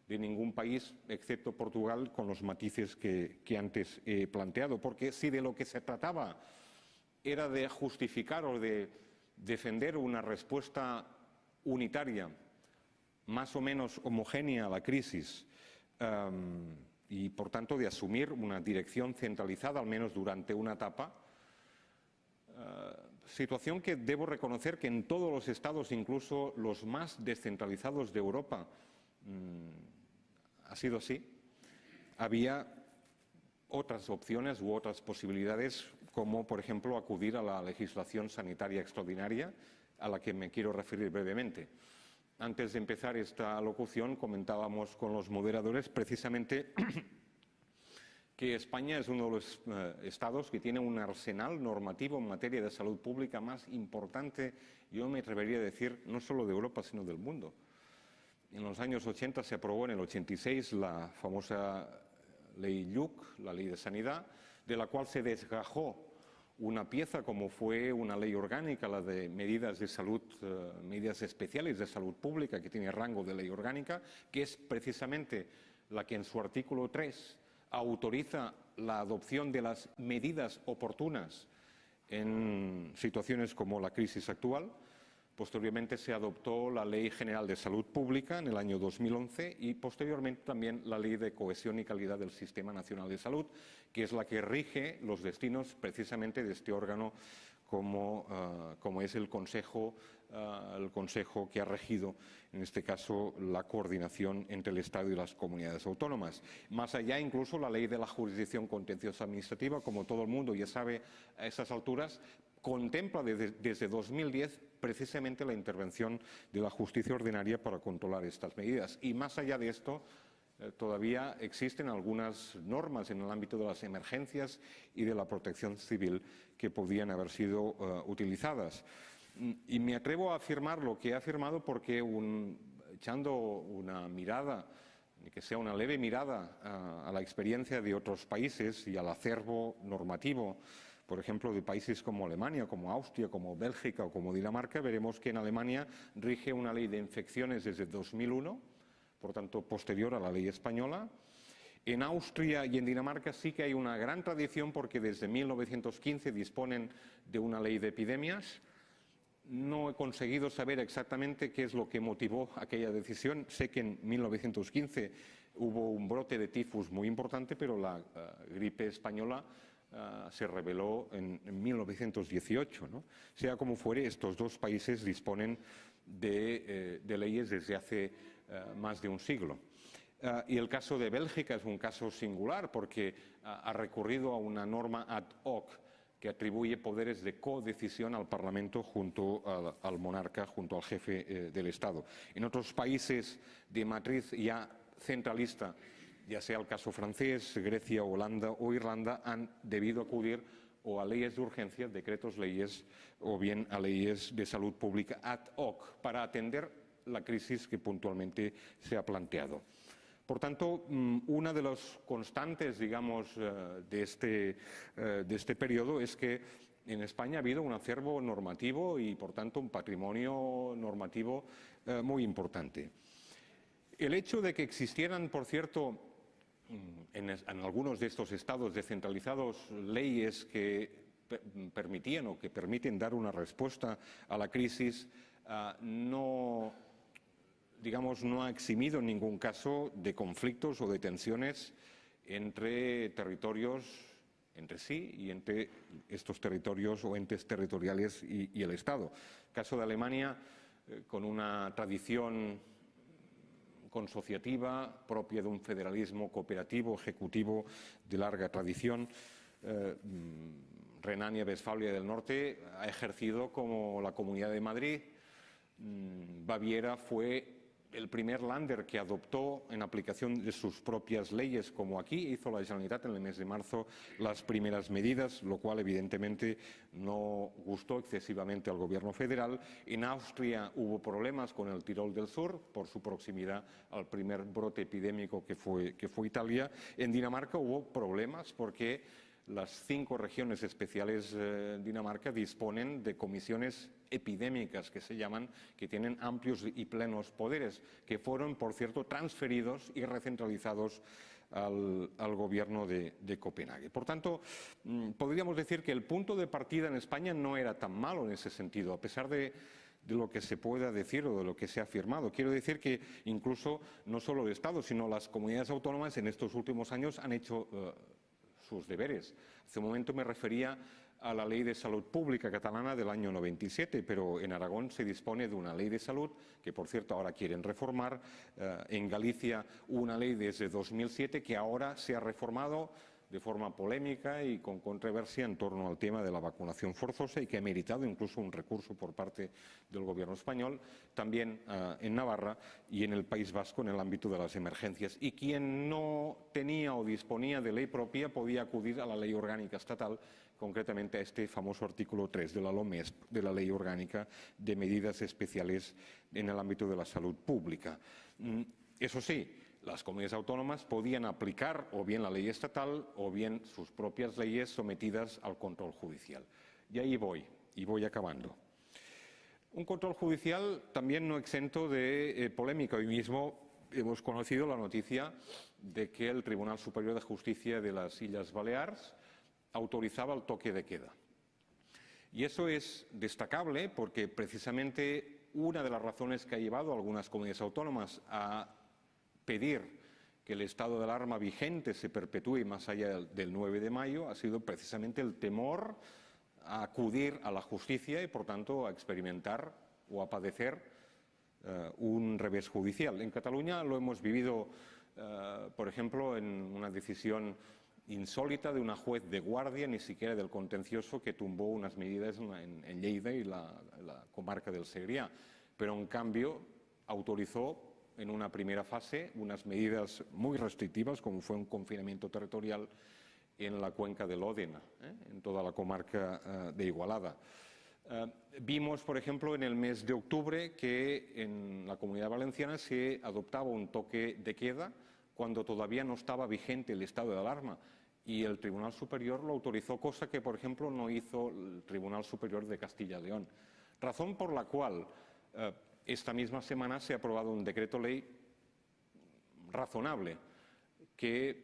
de ningún país, excepto Portugal, con los matices que antes he planteado, porque si de lo que se trataba era de justificar o de defender una respuesta unitaria, más o menos homogénea a la crisis, y por tanto de asumir una dirección centralizada, al menos durante una etapa, situación que debo reconocer que en todos los estados, incluso los más descentralizados de Europa, ha sido así. Había otras opciones u otras posibilidades, como por ejemplo acudir a la legislación sanitaria extraordinaria, a la que me quiero referir brevemente. Antes de empezar esta locución comentábamos con los moderadores precisamente que España es uno de los estados que tiene un arsenal normativo en materia de salud pública más importante, yo me atrevería a decir, no solo de Europa, sino del mundo. En los años 80 se aprobó, en el 86, la famosa ley Lluch, la ley de sanidad, de la cual se desgajó una pieza como fue una ley orgánica, la de medidas de salud, medidas especiales de salud pública, que tiene rango de ley orgánica, que es precisamente la que en su artículo 3 autoriza la adopción de las medidas oportunas en situaciones como la crisis actual. Posteriormente se adoptó la Ley General de Salud Pública en el año 2011 y posteriormente también la Ley de Cohesión y Calidad del Sistema Nacional de Salud, que es la que rige los destinos precisamente de este órgano como es el Consejo que ha regido, en este caso, la coordinación entre el Estado y las comunidades autónomas. Más allá, incluso, la Ley de la Jurisdicción Contenciosa Administrativa, como todo el mundo ya sabe a esas alturas, contempla desde 2010 precisamente la intervención de la justicia ordinaria para controlar estas medidas. Y más allá de esto, todavía existen algunas normas en el ámbito de las emergencias y de la protección civil que podían haber sido utilizadas. Y me atrevo a afirmar lo que he afirmado porque echando una mirada, que sea una leve mirada a la experiencia de otros países y al acervo normativo, por ejemplo, de países como Alemania, como Austria, como Bélgica o como Dinamarca, veremos que en Alemania rige una ley de infecciones desde 2001, por tanto, posterior a la ley española. En Austria y en Dinamarca sí que hay una gran tradición porque desde 1915 disponen de una ley de epidemias. No he conseguido saber exactamente qué es lo que motivó aquella decisión. Sé que en 1915 hubo un brote de tifus muy importante, pero la gripe española se reveló en 1918, ¿no? Sea como fuere, estos dos países disponen de leyes desde hace más de un siglo. Y el caso de Bélgica es un caso singular porque ha recurrido a una norma ad hoc que atribuye poderes de codecisión al Parlamento junto al monarca, junto al jefe del Estado. En otros países de matriz ya centralista, ya sea el caso francés, Grecia, Holanda o Irlanda, han debido acudir o a leyes de urgencia, decretos leyes, o bien a leyes de salud pública ad hoc para atender la crisis que puntualmente se ha planteado. Por tanto, una de las constantes, digamos, de este periodo es que en España ha habido un acervo normativo y, por tanto, un patrimonio normativo muy importante. El hecho de que existieran, por cierto, en algunos de estos estados descentralizados leyes que permitían o que permiten dar una respuesta a la crisis no ha eximido en ningún caso de conflictos o de tensiones entre territorios, entre sí y entre estos territorios o entes territoriales y el Estado. El caso de Alemania, con una tradición consociativa propia de un federalismo cooperativo, ejecutivo de larga tradición, Renania-Westfalia del Norte ha ejercido como la Comunidad de Madrid. Baviera fue el primer Länder que adoptó en aplicación de sus propias leyes, como aquí hizo la Generalitat en el mes de marzo las primeras medidas, lo cual evidentemente no gustó excesivamente al gobierno federal. En Austria hubo problemas con el Tirol del Sur por su proximidad al primer brote epidémico que fue Italia. En Dinamarca hubo problemas porque las 5 regiones especiales de Dinamarca disponen de comisiones epidémicas, que se llaman, que tienen amplios y plenos poderes, que fueron, por cierto, transferidos y recentralizados al gobierno de Copenhague. Por tanto, podríamos decir que el punto de partida en España no era tan malo en ese sentido, a pesar de lo que se pueda decir o de lo que se ha afirmado. Quiero decir que incluso no solo el Estado, sino las comunidades autónomas en estos últimos años han hecho sus deberes. Hace un momento me refería a la Ley de Salud Pública catalana del año 97, pero en Aragón se dispone de una ley de salud que, por cierto, ahora quieren reformar. En Galicia una ley desde 2007 que ahora se ha reformado de forma polémica y con controversia en torno al tema de la vacunación forzosa y que ha meritado incluso un recurso por parte del Gobierno español, también en Navarra y en el País Vasco en el ámbito de las emergencias. Y quien no tenía o disponía de ley propia podía acudir a la ley orgánica estatal, concretamente a este famoso artículo 3 de la LOMESP, de la Ley Orgánica de Medidas Especiales en el ámbito de la salud pública. Eso sí, las comunidades autónomas podían aplicar o bien la ley estatal o bien sus propias leyes sometidas al control judicial. Y ahí voy, y voy acabando. Un control judicial también no exento de polémica. Hoy mismo hemos conocido la noticia de que el Tribunal Superior de Justicia de las Illes Balears autorizaba el toque de queda. Y eso es destacable porque precisamente una de las razones que ha llevado a algunas comunidades autónomas a pedir que el estado de alarma vigente se perpetúe más allá del 9 de mayo ha sido precisamente el temor a acudir a la justicia y, por tanto, a experimentar o a padecer un revés judicial. En Cataluña lo hemos vivido, por ejemplo, en una decisión insólita de una juez de guardia, ni siquiera del contencioso, que tumbó unas medidas en Lleida y la comarca del Segrià, pero en cambio autorizó en una primera fase unas medidas muy restrictivas, como fue un confinamiento territorial en la cuenca del Òdena, en toda la comarca de Igualada. Vimos, por ejemplo, en el mes de octubre que en la Comunidad Valenciana se adoptaba un toque de queda cuando todavía no estaba vigente el estado de alarma y el Tribunal Superior lo autorizó, cosa que, por ejemplo, no hizo el Tribunal Superior de Castilla y León. Razón por la cual esta misma semana se ha aprobado un decreto ley razonable que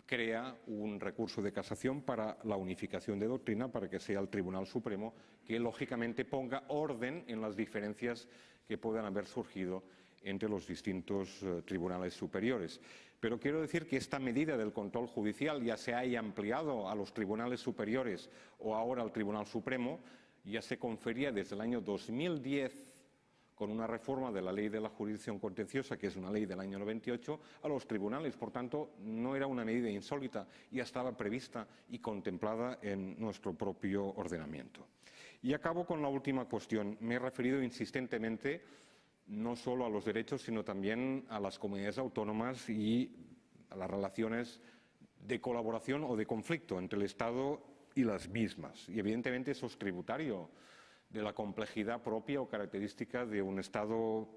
crea un recurso de casación para la unificación de doctrina, para que sea el Tribunal Supremo que, lógicamente, ponga orden en las diferencias que puedan haber surgido entre los distintos tribunales superiores. Pero quiero decir que esta medida del control judicial ya se haya ampliado a los tribunales superiores o ahora al Tribunal Supremo, ya se confería desde el año 2010 con una reforma de la Ley de la Jurisdicción Contenciosa, que es una ley del año 98, a los tribunales. Por tanto, no era una medida insólita, ya estaba prevista y contemplada en nuestro propio ordenamiento. Y acabo con la última cuestión. Me he referido insistentemente no solo a los derechos, sino también a las comunidades autónomas y a las relaciones de colaboración o de conflicto entre el Estado y las mismas. Y evidentemente eso es tributario de la complejidad propia o característica de un Estado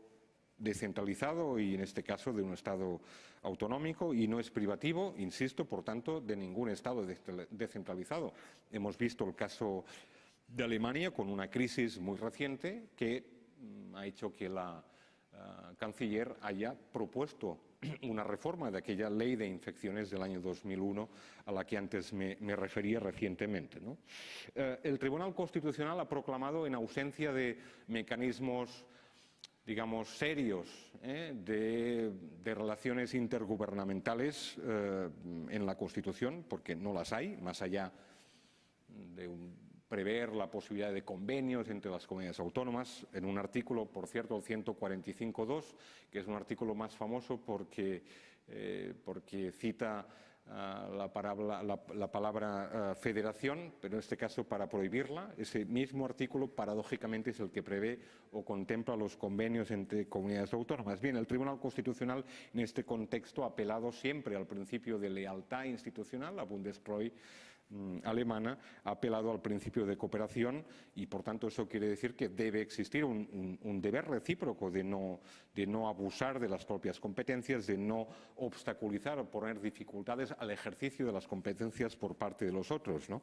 descentralizado y, en este caso, de un Estado autonómico, y no es privativo, insisto, por tanto, de ningún Estado descentralizado. Hemos visto el caso de Alemania con una crisis muy reciente que ha hecho que la canciller haya propuesto una reforma de aquella ley de infecciones del año 2001 a la que antes me refería recientemente, ¿no? El Tribunal Constitucional ha proclamado, en ausencia de mecanismos, digamos, serios de relaciones intergubernamentales en la Constitución, porque no las hay, más allá de prever la posibilidad de convenios entre las comunidades autónomas, en un artículo, por cierto, el 145.2, que es un artículo más famoso porque cita la palabra federación, pero en este caso para prohibirla. Ese mismo artículo, paradójicamente, es el que prevé o contempla los convenios entre comunidades autónomas. Bien, el Tribunal Constitucional en este contexto ha apelado siempre al principio de lealtad institucional, la Bundesrepublik alemana ha apelado al principio de cooperación y, por tanto, eso quiere decir que debe existir un deber recíproco de no abusar de las propias competencias, de no obstaculizar o poner dificultades al ejercicio de las competencias por parte de los otros, ¿no?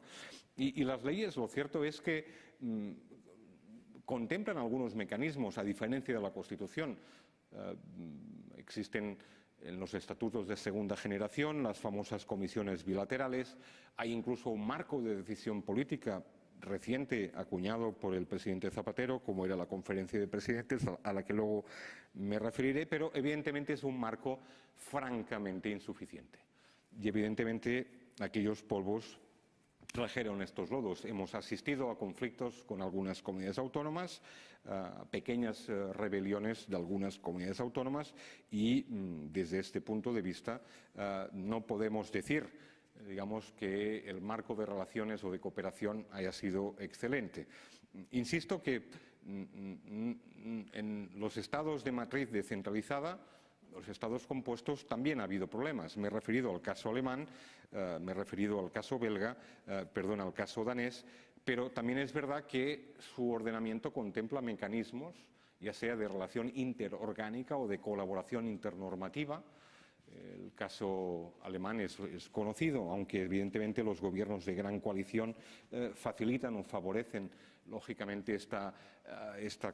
Y las leyes, lo cierto es que contemplan algunos mecanismos, a diferencia de la Constitución. Existen en los estatutos de segunda generación las famosas comisiones bilaterales. Hay incluso un marco de decisión política reciente acuñado por el presidente Zapatero, como era la conferencia de presidentes, a la que luego me referiré, pero evidentemente es un marco francamente insuficiente. Y evidentemente aquellos polvos trajeron estos lodos. Hemos asistido a conflictos con algunas comunidades autónomas, a pequeñas rebeliones de algunas comunidades autónomas y, desde este punto de vista, no podemos decir, digamos, que el marco de relaciones o de cooperación haya sido excelente. Insisto que en los estados de matriz descentralizada, los estados compuestos, también ha habido problemas. Me he referido al caso alemán, me he referido al caso belga, al caso danés, pero también es verdad que su ordenamiento contempla mecanismos, ya sea de relación interorgánica o de colaboración internormativa. El caso alemán es conocido, aunque evidentemente los gobiernos de gran coalición facilitan o favorecen lógicamente, esta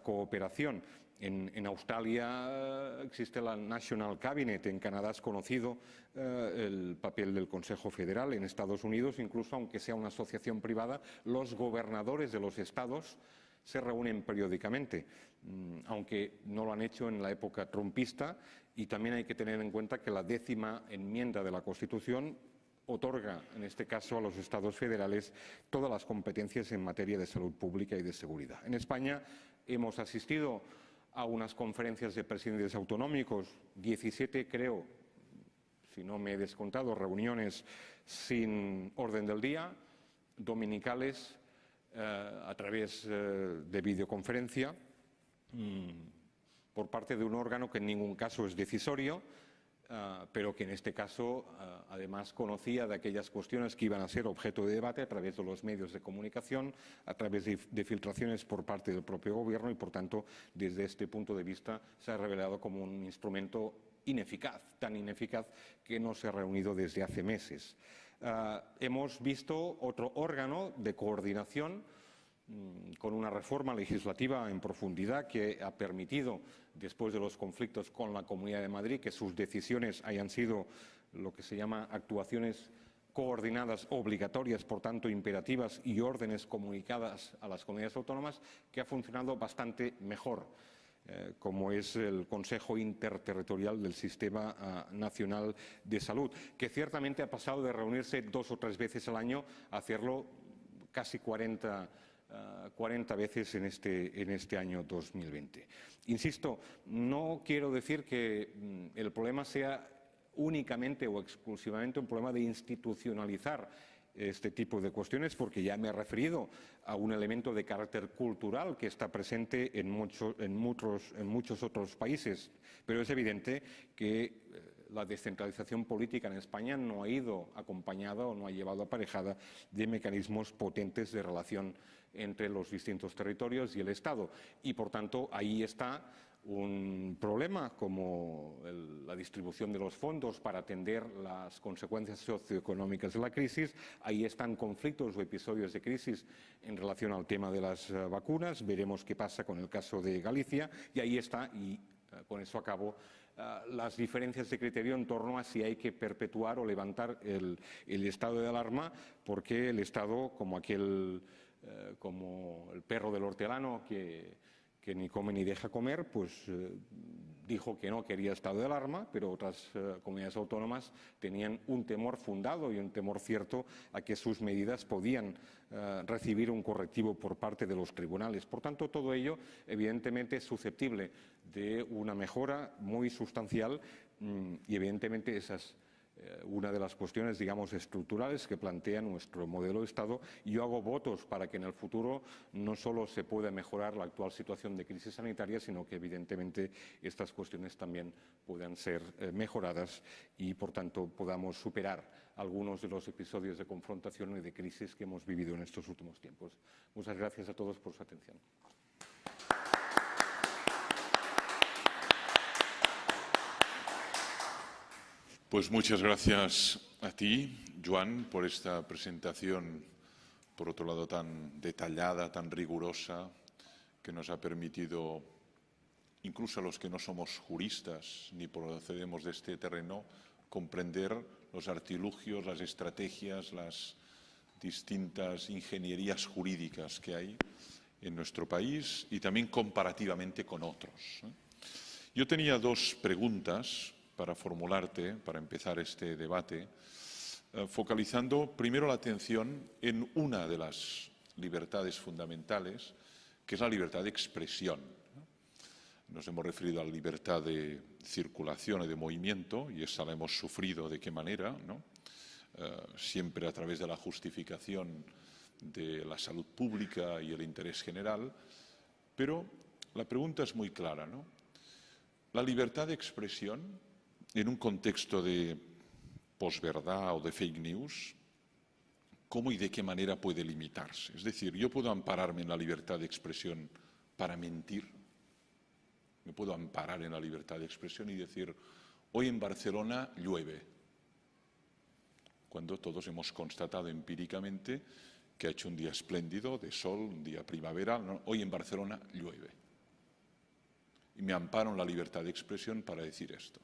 cooperación. En Australia existe la National Cabinet, en Canadá es conocido el papel del Consejo Federal, en Estados Unidos, incluso aunque sea una asociación privada, los gobernadores de los estados se reúnen periódicamente, aunque no lo han hecho en la época trumpista, y también hay que tener en cuenta que la 10ª enmienda de la Constitución otorga, en este caso, a los estados federales todas las competencias en materia de salud pública y de seguridad. En España hemos asistido a unas conferencias de presidentes autonómicos, 17 creo, si no me he descontado, reuniones sin orden del día, dominicales, a través de videoconferencia, por parte de un órgano que en ningún caso es decisorio, pero que en este caso además conocía de aquellas cuestiones que iban a ser objeto de debate a través de los medios de comunicación, a través de filtraciones por parte del propio Gobierno, y por tanto desde este punto de vista se ha revelado como un instrumento ineficaz, tan ineficaz que no se ha reunido desde hace meses. Hemos visto otro órgano de coordinación con una reforma legislativa en profundidad que ha permitido, después de los conflictos con la Comunidad de Madrid, que sus decisiones hayan sido lo que se llama actuaciones coordinadas obligatorias, por tanto imperativas, y órdenes comunicadas a las comunidades autónomas, que ha funcionado bastante mejor, como es el Consejo Interterritorial del Sistema Nacional de Salud, que ciertamente ha pasado de reunirse 2 o 3 veces al año a hacerlo casi 40 veces en este año 2020. Insisto, no quiero decir que el problema sea únicamente o exclusivamente un problema de institucionalizar este tipo de cuestiones, porque ya me he referido a un elemento de carácter cultural que está presente en muchos otros países, pero es evidente que la descentralización política en España no ha ido acompañada o no ha llevado aparejada de mecanismos potentes de relación entre los distintos territorios y el Estado. Y, por tanto, ahí está un problema como la distribución de los fondos para atender las consecuencias socioeconómicas de la crisis. Ahí están conflictos o episodios de crisis en relación al tema de las vacunas. Veremos qué pasa con el caso de Galicia. Y ahí está, y con eso acabo, las diferencias de criterio en torno a si hay que perpetuar o levantar el estado de alarma, porque el Estado, como el perro del hortelano que ni come ni deja comer, pues dijo que no quería estado de alarma, pero otras comunidades autónomas tenían un temor fundado y un temor cierto a que sus medidas podían recibir un correctivo por parte de los tribunales. Por tanto, todo ello evidentemente es susceptible de una mejora muy sustancial y evidentemente esa es una de las cuestiones, digamos, estructurales que plantea nuestro modelo de Estado. Y yo hago votos para que en el futuro no solo se pueda mejorar la actual situación de crisis sanitaria, sino que evidentemente estas cuestiones también puedan ser mejoradas y, por tanto, podamos superar algunos de los episodios de confrontación y de crisis que hemos vivido en estos últimos tiempos. Muchas gracias a todos por su atención. Pues muchas gracias a ti, Joan, por esta presentación, por otro lado, tan detallada, tan rigurosa, que nos ha permitido, incluso a los que no somos juristas ni procedemos de este terreno, comprender los artilugios, las estrategias, las distintas ingenierías jurídicas que hay en nuestro país y también comparativamente con otros. Yo tenía 2 preguntas para formularte, para empezar este debate, focalizando primero la atención en una de las libertades fundamentales, que es la libertad de expresión. Nos hemos referido a la libertad de circulación y de movimiento, y esa la hemos sufrido de qué manera, ¿no? Siempre a través de la justificación de la salud pública y el interés general, pero la pregunta es muy clara, ¿no? La libertad de expresión, en un contexto de posverdad o de fake news, ¿cómo y de qué manera puede limitarse? Es decir, yo puedo ampararme en la libertad de expresión para mentir, me puedo amparar en la libertad de expresión y decir, hoy en Barcelona llueve, cuando todos hemos constatado empíricamente que ha hecho un día espléndido, de sol, un día primaveral. ¿No? Hoy en Barcelona llueve. Y me amparo en la libertad de expresión para decir esto.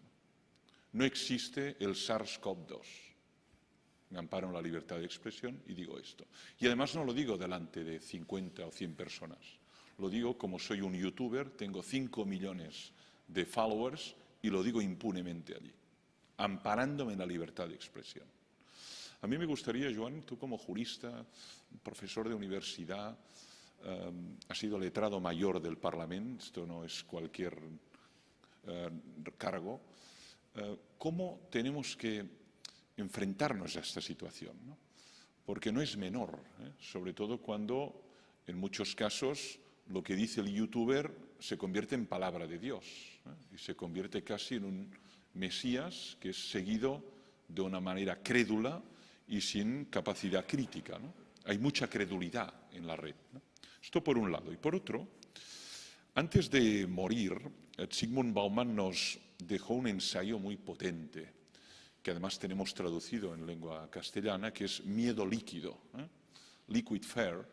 No existe el SARS-CoV-2. Me amparo en la libertad de expresión y digo esto. Y además no lo digo delante de 50 o 100 personas. Lo digo como soy un youtuber, tengo 5 millones de followers y lo digo impunemente allí, amparándome en la libertad de expresión. A mí me gustaría, Joan, tú como jurista, profesor de universidad, has sido letrado mayor del Parlamento, esto no es cualquier cargo, ¿cómo tenemos que enfrentarnos a esta situación? ¿No? Porque no es menor, sobre todo cuando en muchos casos lo que dice el youtuber se convierte en palabra de Dios y se convierte casi en un Mesías que es seguido de una manera crédula y sin capacidad crítica, ¿no? Hay mucha credulidad en la red, ¿no? Esto por un lado. Y por otro, antes de morir, Zygmunt Bauman nos dejó un ensayo muy potente, que además tenemos traducido en lengua castellana, que es Miedo líquido, Liquid Fear.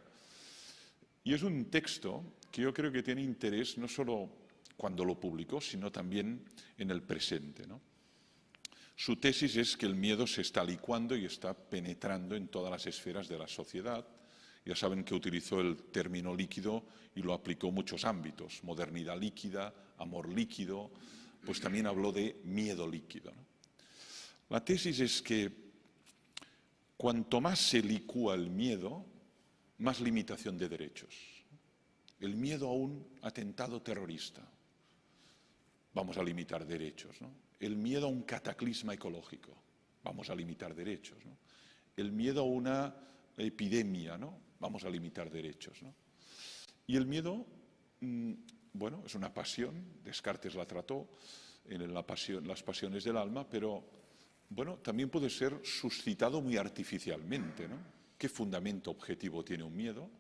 Y es un texto que yo creo que tiene interés no solo cuando lo publicó, sino también en el presente, ¿no? Su tesis es que el miedo se está licuando y está penetrando en todas las esferas de la sociedad. Ya saben que utilizó el término líquido y lo aplicó en muchos ámbitos. Modernidad líquida, amor líquido, pues también habló de miedo líquido, ¿no? La tesis es que cuanto más se licúa el miedo, más limitación de derechos. El miedo a un atentado terrorista, vamos a limitar derechos, ¿no? El miedo a un cataclisma ecológico, vamos a limitar derechos, ¿no? El miedo a una epidemia, ¿no? Vamos a limitar derechos, ¿no? Y el miedo, bueno, es una pasión, Descartes la trató en las pasiones del alma, pero bueno, también puede ser suscitado muy artificialmente, ¿no? ¿Qué fundamento objetivo tiene un miedo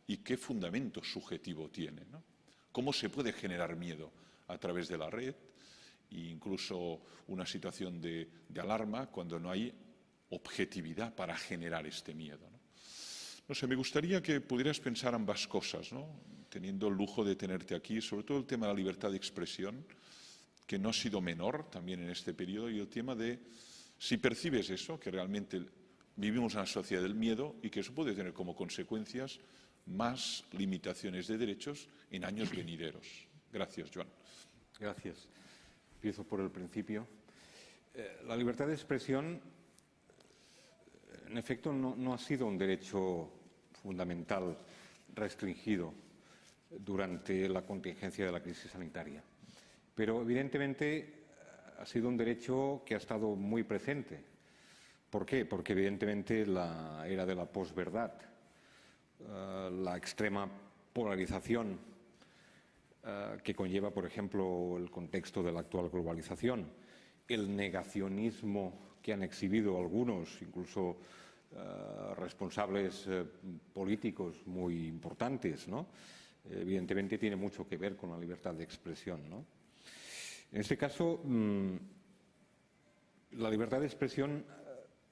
y qué fundamento subjetivo tiene, ¿no? ¿Cómo se puede generar miedo a través de la red e incluso una situación de alarma cuando no hay objetividad para generar este miedo, ¿no? No sé, me gustaría que pudieras pensar ambas cosas, ¿no? Teniendo el lujo de tenerte aquí, sobre todo el tema de la libertad de expresión, que no ha sido menor también en este periodo, y el tema de si percibes eso, que realmente vivimos en una sociedad del miedo y que eso puede tener como consecuencias más limitaciones de derechos en años venideros. Gracias, Joan. Gracias. Empiezo por el principio. La libertad de expresión, en efecto, no ha sido un derecho fundamental restringido durante la contingencia de la crisis sanitaria. Pero, evidentemente, ha sido un derecho que ha estado muy presente. ¿Por qué? Porque, evidentemente, la era de la posverdad, la extrema polarización que conlleva, por ejemplo, el contexto de la actual globalización, el negacionismo que han exhibido algunos, incluso responsables políticos muy importantes, ¿no? Evidentemente tiene mucho que ver con la libertad de expresión, ¿no? En este caso, la libertad de expresión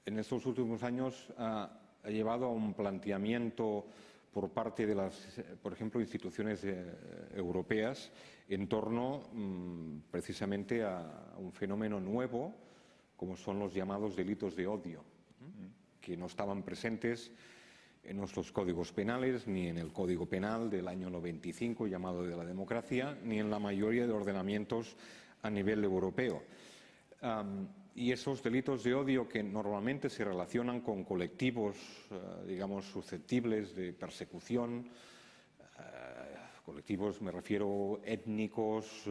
en estos últimos años ha llevado a un planteamiento por parte de las, por ejemplo, instituciones europeas en torno precisamente a un fenómeno nuevo, como son los llamados delitos de odio, que no estaban presentes en nuestros códigos penales, ni en el Código Penal del año 95, llamado de la democracia, ni en la mayoría de ordenamientos a nivel europeo. Y esos delitos de odio que normalmente se relacionan con colectivos, digamos, susceptibles de persecución, colectivos, me refiero, étnicos,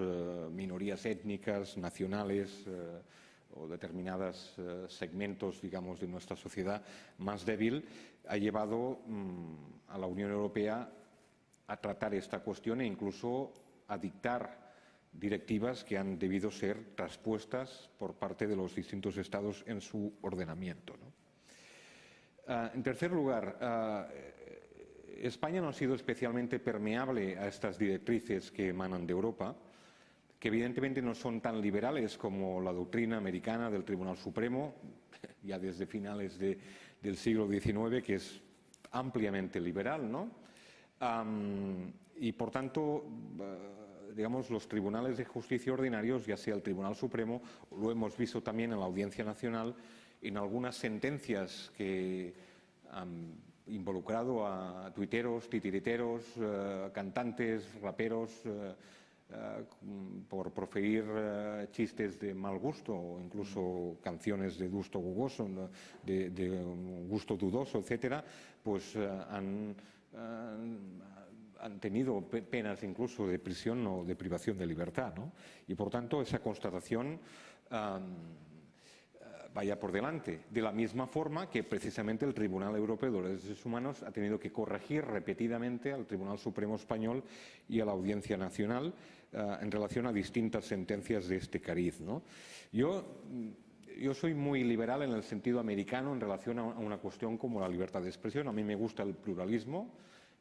minorías étnicas, nacionales o determinados segmentos, digamos, de nuestra sociedad más débil, ha llevado a la Unión Europea a tratar esta cuestión e incluso a dictar directivas que han debido ser traspuestas por parte de los distintos estados en su ordenamiento, ¿no? En tercer lugar, España no ha sido especialmente permeable a estas directrices que emanan de Europa, que evidentemente no son tan liberales como la doctrina americana del Tribunal Supremo, ya desde finales del siglo XIX, que es ampliamente liberal, ¿no? Y por tanto, digamos, los tribunales de justicia ordinarios, ya sea el Tribunal Supremo, lo hemos visto también en la Audiencia Nacional, en algunas sentencias que han involucrado a tuiteros, titiriteros, cantantes, raperos, por proferir chistes de mal gusto o incluso canciones de gusto dudoso, de gusto dudoso, etcétera, pues han tenido penas incluso de prisión o de privación de libertad, ¿no? Y por tanto esa constatación vaya por delante, de la misma forma que precisamente el Tribunal Europeo de los Derechos Humanos ha tenido que corregir repetidamente al Tribunal Supremo Español y a la Audiencia Nacional en relación a distintas sentencias de este cariz, ¿no? Yo soy muy liberal en el sentido americano en relación a una cuestión como la libertad de expresión. A mí me gusta el pluralismo,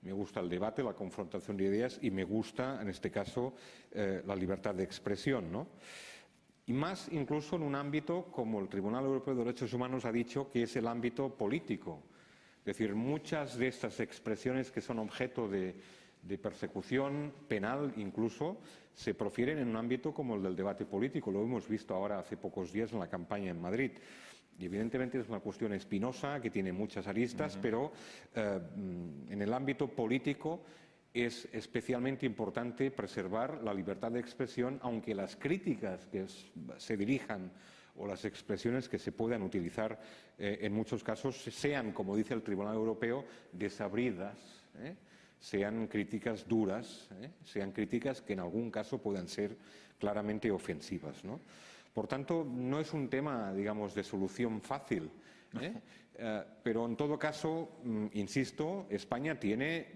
me gusta el debate, la confrontación de ideas y me gusta, en este caso, la libertad de expresión, ¿no? Y más incluso en un ámbito como el Tribunal Europeo de Derechos Humanos ha dicho que es el ámbito político. Es decir, muchas de estas expresiones que son objeto de persecución penal incluso se profieren en un ámbito como el del debate político. Lo hemos visto ahora hace pocos días en la campaña en Madrid. Y evidentemente es una cuestión espinosa que tiene muchas aristas, pero en el ámbito político es especialmente importante preservar la libertad de expresión, aunque las críticas que se dirijan o las expresiones que se puedan utilizar en muchos casos sean, como dice el Tribunal Europeo, desabridas, sean críticas duras, sean críticas que en algún caso puedan ser claramente ofensivas, ¿no? Por tanto, no es un tema, digamos, de solución fácil, pero en todo caso, insisto, España tiene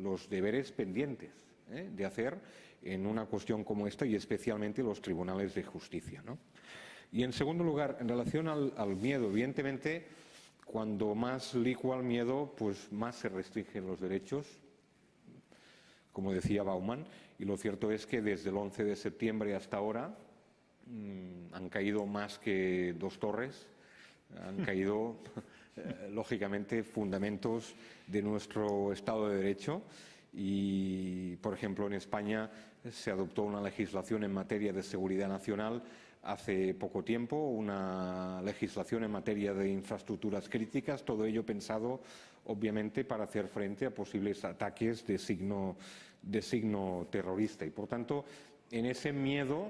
los deberes pendientes de hacer en una cuestión como esta y especialmente los tribunales de justicia, ¿no? Y en segundo lugar, en relación al miedo, evidentemente, cuando más licua el miedo, pues más se restringen los derechos, como decía Bauman, y lo cierto es que desde el 11 de septiembre hasta ahora han caído más que 2 torres, han caído, lógicamente, fundamentos de nuestro Estado de Derecho y, por ejemplo, en España se adoptó una legislación en materia de seguridad nacional hace poco tiempo, una legislación en materia de infraestructuras críticas, todo ello pensado, obviamente, para hacer frente a posibles ataques de signo terrorista. Y, por tanto, en ese miedo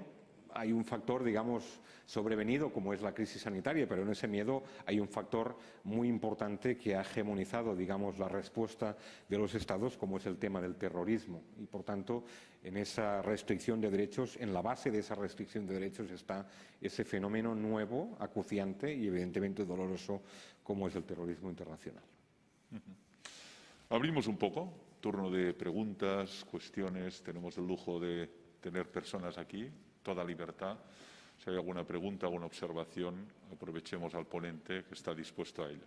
hay un factor, digamos, sobrevenido como es la crisis sanitaria, pero en ese miedo hay un factor muy importante que ha hegemonizado, digamos, la respuesta de los Estados, como es el tema del terrorismo. Y, por tanto, en esa restricción de derechos, en la base de esa restricción de derechos está ese fenómeno nuevo, acuciante y evidentemente doloroso como es el terrorismo internacional. Abrimos un poco, turno de preguntas, cuestiones. Tenemos el lujo de tener personas aquí, toda libertad. Si hay alguna pregunta, alguna observación, aprovechemos al ponente que está dispuesto a ella.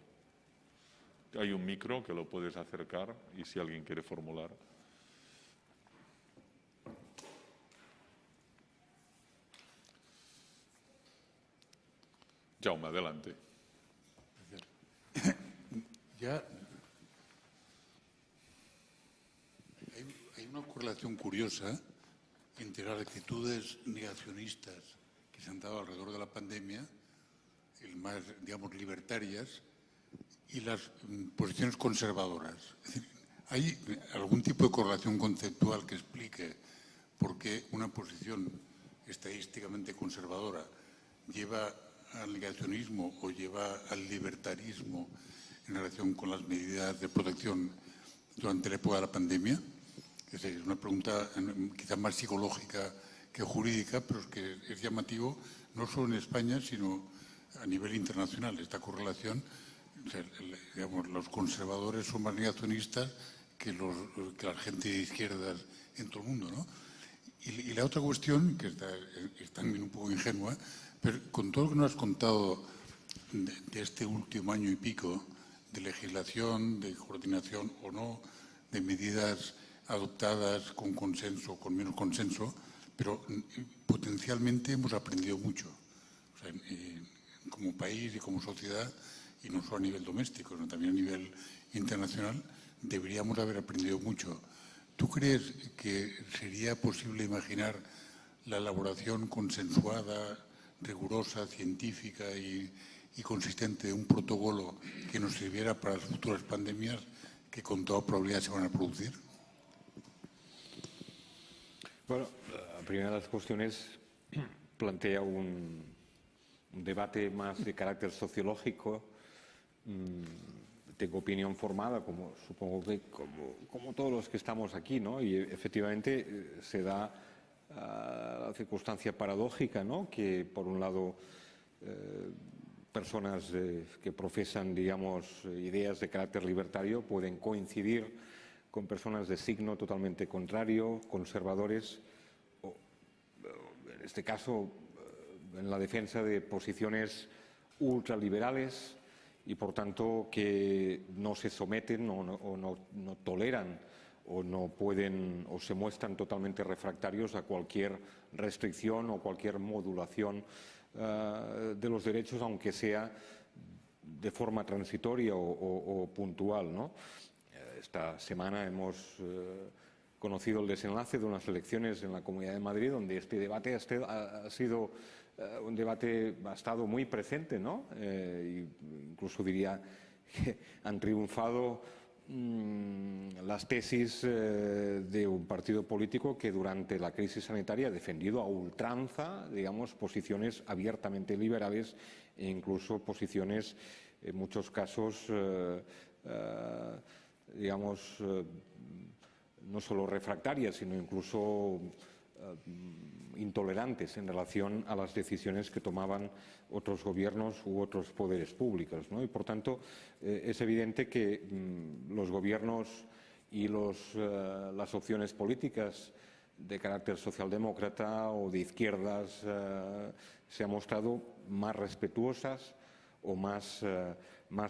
Hay un micro que lo puedes acercar y si alguien quiere formular. Jaume, adelante. Ya hay una correlación curiosa entre las actitudes negacionistas que se han dado alrededor de la pandemia, el más, digamos, libertarias, y las posiciones conservadoras. Es decir, ¿hay algún tipo de correlación conceptual que explique por qué una posición estadísticamente conservadora lleva al negacionismo o lleva al libertarismo en relación con las medidas de protección durante la época de la pandemia? Es decir, es una pregunta quizá más psicológica que jurídica, pero es que es llamativo no solo en España, sino a nivel internacional. Esta correlación, o sea, digamos, los conservadores son más negacionistas que la gente de izquierdas en todo el mundo, ¿no? Y la otra cuestión, que es también un poco ingenua, pero con todo lo que nos has contado de este último año y pico de legislación, de coordinación o no, de medidas adoptadas con consenso o con menos consenso, pero potencialmente hemos aprendido mucho, o sea, como país y como sociedad, y no solo a nivel doméstico, sino también a nivel internacional, deberíamos haber aprendido mucho. ¿Tú crees que sería posible imaginar la elaboración consensuada, rigurosa, científica y consistente de un protocolo que nos sirviera para las futuras pandemias que con toda probabilidad se van a producir? Bueno, la primera de las cuestiones plantea un debate más de carácter sociológico. Tengo opinión formada, como supongo que como todos los que estamos aquí, ¿no? Y efectivamente se da la circunstancia paradójica, ¿no? Que por un lado personas que profesan, digamos, ideas de carácter libertario pueden coincidir con personas de signo totalmente contrario, conservadores, o en este caso en la defensa de posiciones ultraliberales y por tanto que no se someten o no toleran o no pueden o se muestran totalmente refractarios a cualquier restricción o cualquier modulación de los derechos, aunque sea de forma transitoria o puntual, ¿no? Esta semana hemos conocido el desenlace de unas elecciones en la Comunidad de Madrid, donde este debate ha sido un debate ha estado muy presente, ¿no? Incluso diría que han triunfado las tesis de un partido político que durante la crisis sanitaria ha defendido a ultranza, digamos, posiciones abiertamente liberales e incluso posiciones, en muchos casos, digamos, no solo refractarias, sino incluso intolerantes en relación a las decisiones que tomaban otros gobiernos u otros poderes públicos, ¿no? Y por tanto es evidente que los gobiernos y las opciones políticas de carácter socialdemócrata o de izquierdas se han mostrado más respetuosas o más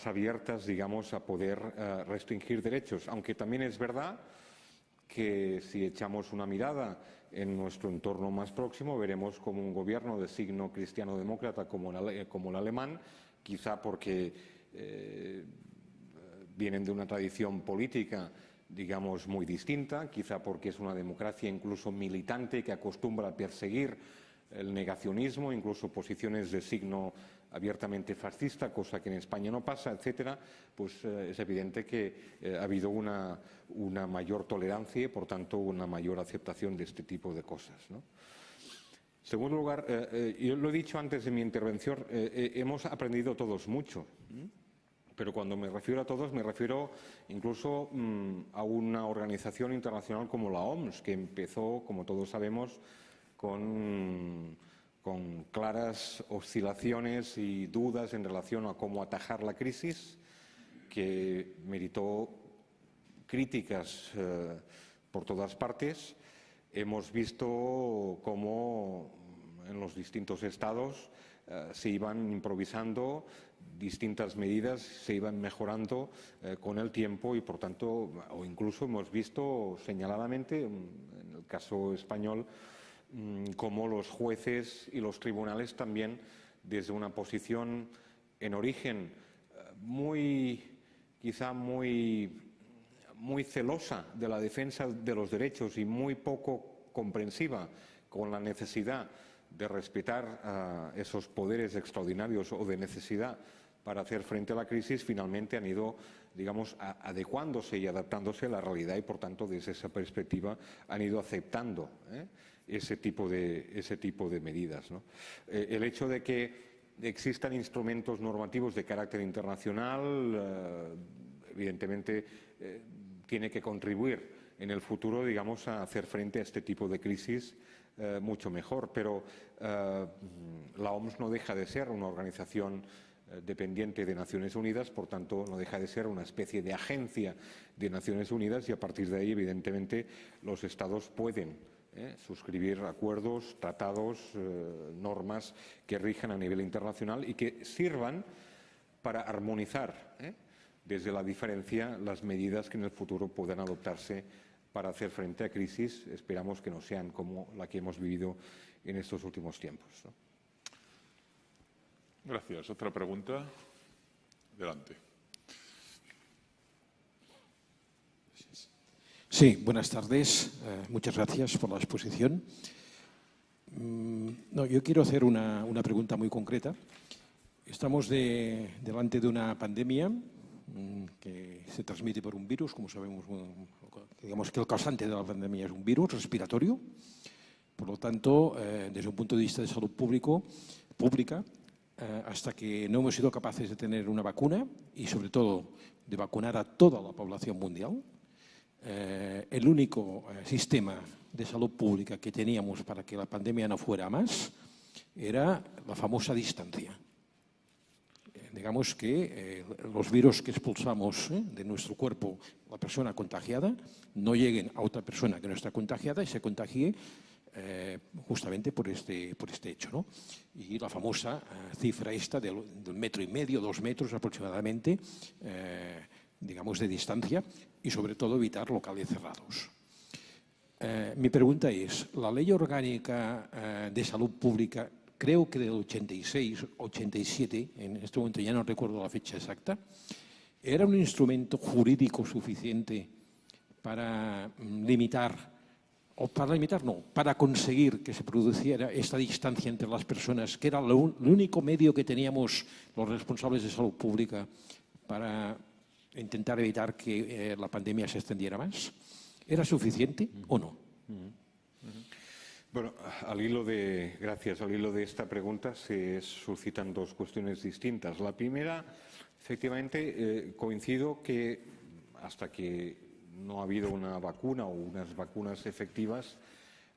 abiertas, digamos, a poder restringir derechos, aunque también es verdad que si echamos una mirada en nuestro entorno más próximo veremos como un gobierno de signo cristiano-demócrata como el alemán, quizá porque vienen de una tradición política, digamos, muy distinta, quizá porque es una democracia incluso militante que acostumbra a perseguir el negacionismo, incluso posiciones de signo abiertamente fascista, cosa que en España no pasa, etcétera, pues es evidente que ha habido una mayor tolerancia y, por tanto, una mayor aceptación de este tipo de cosas, ¿no? En segundo lugar, yo lo he dicho antes en mi intervención, hemos aprendido todos mucho, pero cuando me refiero a todos me refiero incluso a una organización internacional como la OMS, que empezó, como todos sabemos, con claras oscilaciones y dudas en relación a cómo atajar la crisis, que meritó críticas por todas partes. Hemos visto cómo en los distintos estados se iban improvisando distintas medidas, se iban mejorando con el tiempo y, por tanto, o incluso hemos visto señaladamente, en el caso español, como los jueces y los tribunales también, desde una posición en origen quizá muy celosa de la defensa de los derechos y muy poco comprensiva con la necesidad de respetar esos poderes extraordinarios o de necesidad para hacer frente a la crisis, finalmente han ido, digamos, adecuándose y adaptándose a la realidad y, por tanto, desde esa perspectiva han ido aceptando ese tipo de medidas, ¿no? El hecho de que existan instrumentos normativos de carácter internacional, evidentemente, tiene que contribuir en el futuro, digamos, a hacer frente a este tipo de crisis mucho mejor. Pero la OMS no deja de ser una organización dependiente de Naciones Unidas, por tanto, no deja de ser una especie de agencia de Naciones Unidas y, a partir de ahí, evidentemente, los Estados pueden suscribir acuerdos, tratados, normas que rijan a nivel internacional y que sirvan para armonizar desde la diferencia las medidas que en el futuro puedan adoptarse para hacer frente a crisis. Esperamos que no sean como la que hemos vivido en estos últimos tiempos, ¿no? Gracias. ¿Otra pregunta? Adelante. Sí, buenas tardes. Muchas gracias por la exposición. Yo quiero hacer una pregunta muy concreta. Estamos delante de una pandemia que se transmite por un virus, como sabemos. Digamos que el causante de la pandemia es un virus respiratorio. Por lo tanto, desde un punto de vista de salud pública, hasta que no hemos sido capaces de tener una vacuna y, sobre todo, de vacunar a toda la población mundial, el único sistema de salud pública que teníamos para que la pandemia no fuera más era la famosa distancia. Digamos que los virus que expulsamos de nuestro cuerpo, la persona contagiada, no lleguen a otra persona que no está contagiada y se contagie justamente por este hecho, ¿no? Y la famosa cifra esta del 1,5 metros, 2 metros aproximadamente, digamos, de distancia, y sobre todo evitar locales cerrados. Mi pregunta es, la Ley Orgánica de Salud Pública, creo que del 86, 87, en este momento ya no recuerdo la fecha exacta, ¿era un instrumento jurídico suficiente para para conseguir que se produciera esta distancia entre las personas, que era el único medio que teníamos los responsables de salud pública para intentar evitar que la pandemia se extendiera más? ¿Era suficiente o no? Bueno, gracias. Al hilo de esta pregunta se suscitan dos cuestiones distintas. La primera, efectivamente, coincido que hasta que no ha habido una vacuna o unas vacunas efectivas,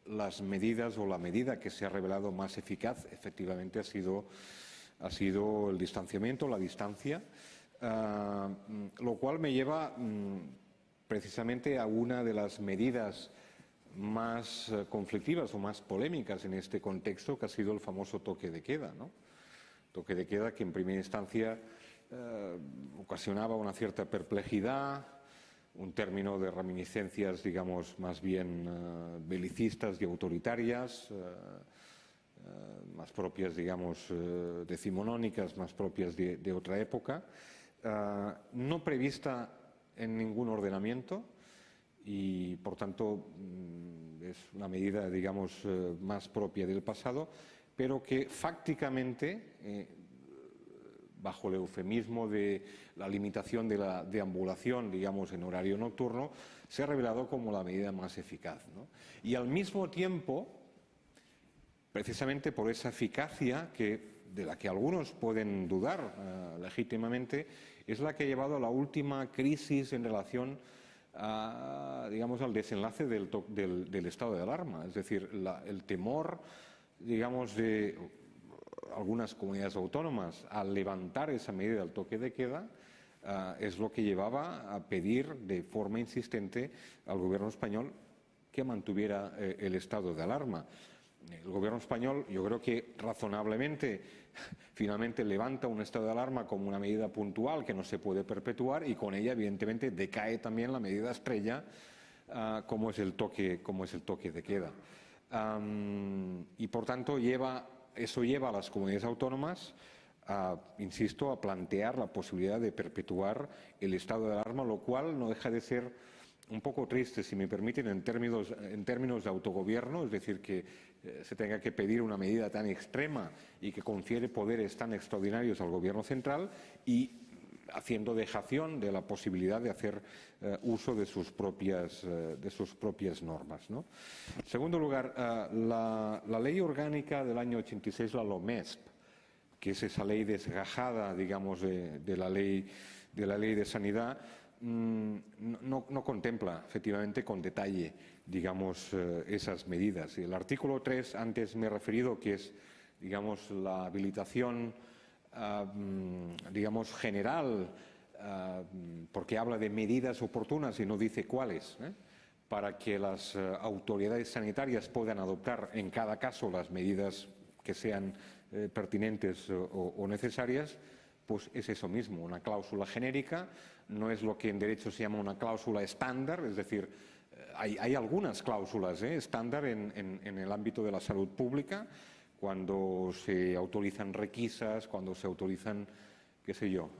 las medidas o la medida que se ha revelado más eficaz, efectivamente, ha sido el distanciamiento, la distancia, lo cual me lleva precisamente a una de las medidas más conflictivas o más polémicas en este contexto, que ha sido el famoso toque de queda, ¿no? Toque de queda que en primera instancia ocasionaba una cierta perplejidad, un término de reminiscencias, digamos, más bien belicistas y autoritarias, más propias, digamos, decimonónicas, más propias de otra época, no prevista en ningún ordenamiento y, por tanto, es una medida, digamos, más propia del pasado, pero que fácticamente, bajo el eufemismo de la limitación de la deambulación, digamos, en horario nocturno, se ha revelado como la medida más eficaz, ¿no? Y al mismo tiempo, precisamente por esa eficacia de la que algunos pueden dudar legítimamente, es la que ha llevado a la última crisis en relación digamos, al desenlace del estado de alarma. Es decir, el temor, digamos, de algunas comunidades autónomas al levantar esa medida del toque de queda es lo que llevaba a pedir de forma insistente al gobierno español que mantuviera el estado de alarma. El gobierno español, yo creo que razonablemente, finalmente levanta un estado de alarma como una medida puntual que no se puede perpetuar y con ella, evidentemente, decae también la medida estrella como es el toque de queda. Y, por tanto, eso lleva a las comunidades autónomas insisto, a plantear la posibilidad de perpetuar el estado de alarma, lo cual no deja de ser un poco triste, si me permiten, en términos de autogobierno, es decir, que se tenga que pedir una medida tan extrema y que confiere poderes tan extraordinarios al gobierno central y haciendo dejación de la posibilidad de hacer uso de sus propias normas, ¿no? En segundo lugar, la ley orgánica del año 86, la LOMESP, que es esa ley desgajada, digamos, de la ley de sanidad, no contempla efectivamente con detalle, digamos, esas medidas. El artículo 3, antes me he referido, que es, digamos, la habilitación, digamos, general, porque habla de medidas oportunas y no dice cuáles, para que las autoridades sanitarias puedan adoptar en cada caso las medidas que sean pertinentes o necesarias, pues es eso mismo, una cláusula genérica, no es lo que en derecho se llama una cláusula estándar, es decir, hay algunas cláusulas estándar en el ámbito de la salud pública, cuando se autorizan requisas, cuando se autorizan, qué sé yo,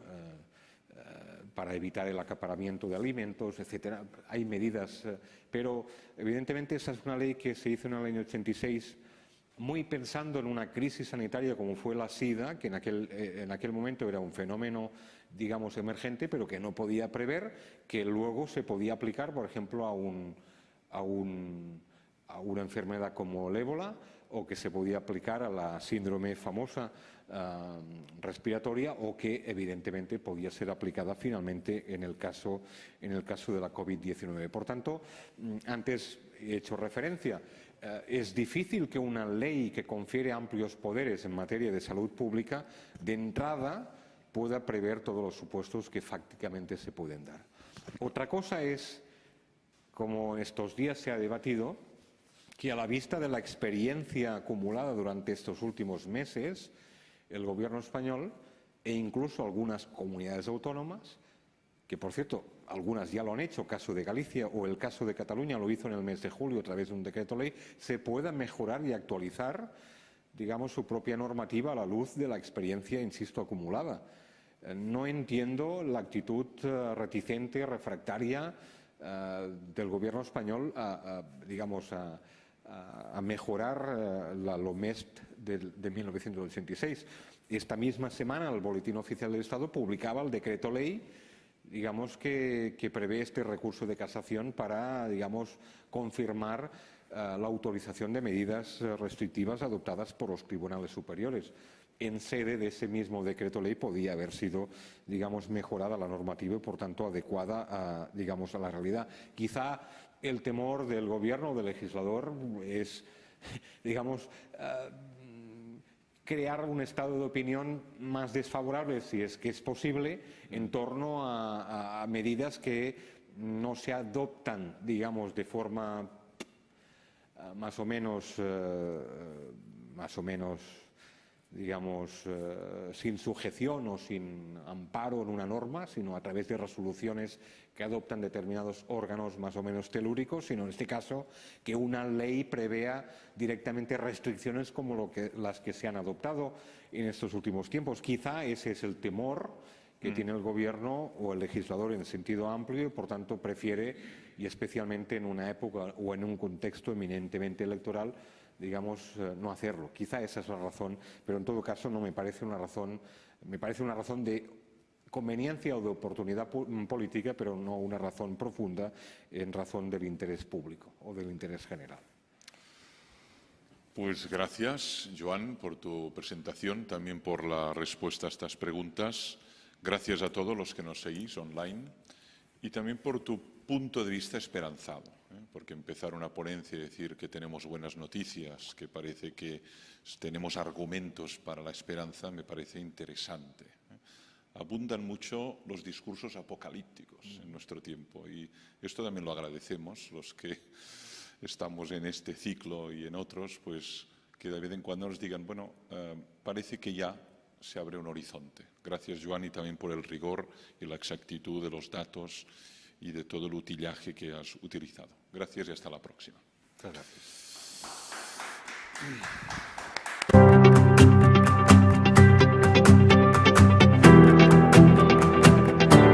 para evitar el acaparamiento de alimentos, etcétera. Hay medidas, pero evidentemente esa es una ley que se hizo en el año 86 muy pensando en una crisis sanitaria como fue la SIDA, que en aquel momento era un fenómeno, digamos, emergente, pero que no podía prever, que luego se podía aplicar, por ejemplo, a una enfermedad como el ébola, o que se podía aplicar a la síndrome famosa respiratoria, o que evidentemente podía ser aplicada finalmente en el caso de la COVID-19. Por tanto, antes he hecho referencia, es difícil que una ley que confiere amplios poderes en materia de salud pública, de entrada, pueda prever todos los supuestos que fácticamente se pueden dar. Otra cosa es, como estos días se ha debatido, que a la vista de la experiencia acumulada durante estos últimos meses, el Gobierno español e incluso algunas comunidades autónomas, que por cierto, algunas ya lo han hecho, caso de Galicia, o el caso de Cataluña lo hizo en el mes de julio a través de un decreto ley, se pueda mejorar y actualizar, digamos, su propia normativa a la luz de la experiencia, insisto, acumulada. No entiendo la actitud reticente, refractaria del Gobierno español a mejorar la LOMEST de 1986. Esta misma semana el Boletín Oficial del Estado publicaba el decreto ley, digamos, que prevé este recurso de casación para, digamos, confirmar la autorización de medidas restrictivas adoptadas por los tribunales superiores. En sede de ese mismo decreto ley podía haber sido, digamos, mejorada la normativa y, por tanto, adecuada a, digamos, a la realidad. Quizá el temor del Gobierno o del legislador es, digamos, crear un estado de opinión más desfavorable, si es que es posible, en torno a medidas que no se adoptan, digamos, de forma más o menos, digamos, sin sujeción o sin amparo en una norma, sino a través de resoluciones que adoptan determinados órganos más o menos telúricos, sino en este caso que una ley prevea directamente restricciones como las que se han adoptado en estos últimos tiempos. Quizá ese es el temor que tiene el Gobierno o el legislador en sentido amplio y, por tanto, prefiere, y especialmente en una época o en un contexto eminentemente electoral, digamos, no hacerlo. Quizá esa es la razón, pero en todo caso no me parece una razón, me parece una razón de conveniencia o de oportunidad política, pero no una razón profunda en razón del interés público o del interés general. Pues gracias, Joan, por tu presentación, también por la respuesta a estas preguntas. Gracias a todos los que nos seguís online y también por tu punto de vista esperanzado, porque empezar una ponencia y decir que tenemos buenas noticias, que parece que tenemos argumentos para la esperanza, me parece interesante. Abundan mucho los discursos apocalípticos en nuestro tiempo y esto también lo agradecemos, los que estamos en este ciclo y en otros, pues que de vez en cuando nos digan, bueno, parece que ya se abre un horizonte. Gracias, Joan, y también por el rigor y la exactitud de los datos y de todo el utillaje que has utilizado. Gracias y hasta la próxima. Muchas gracias.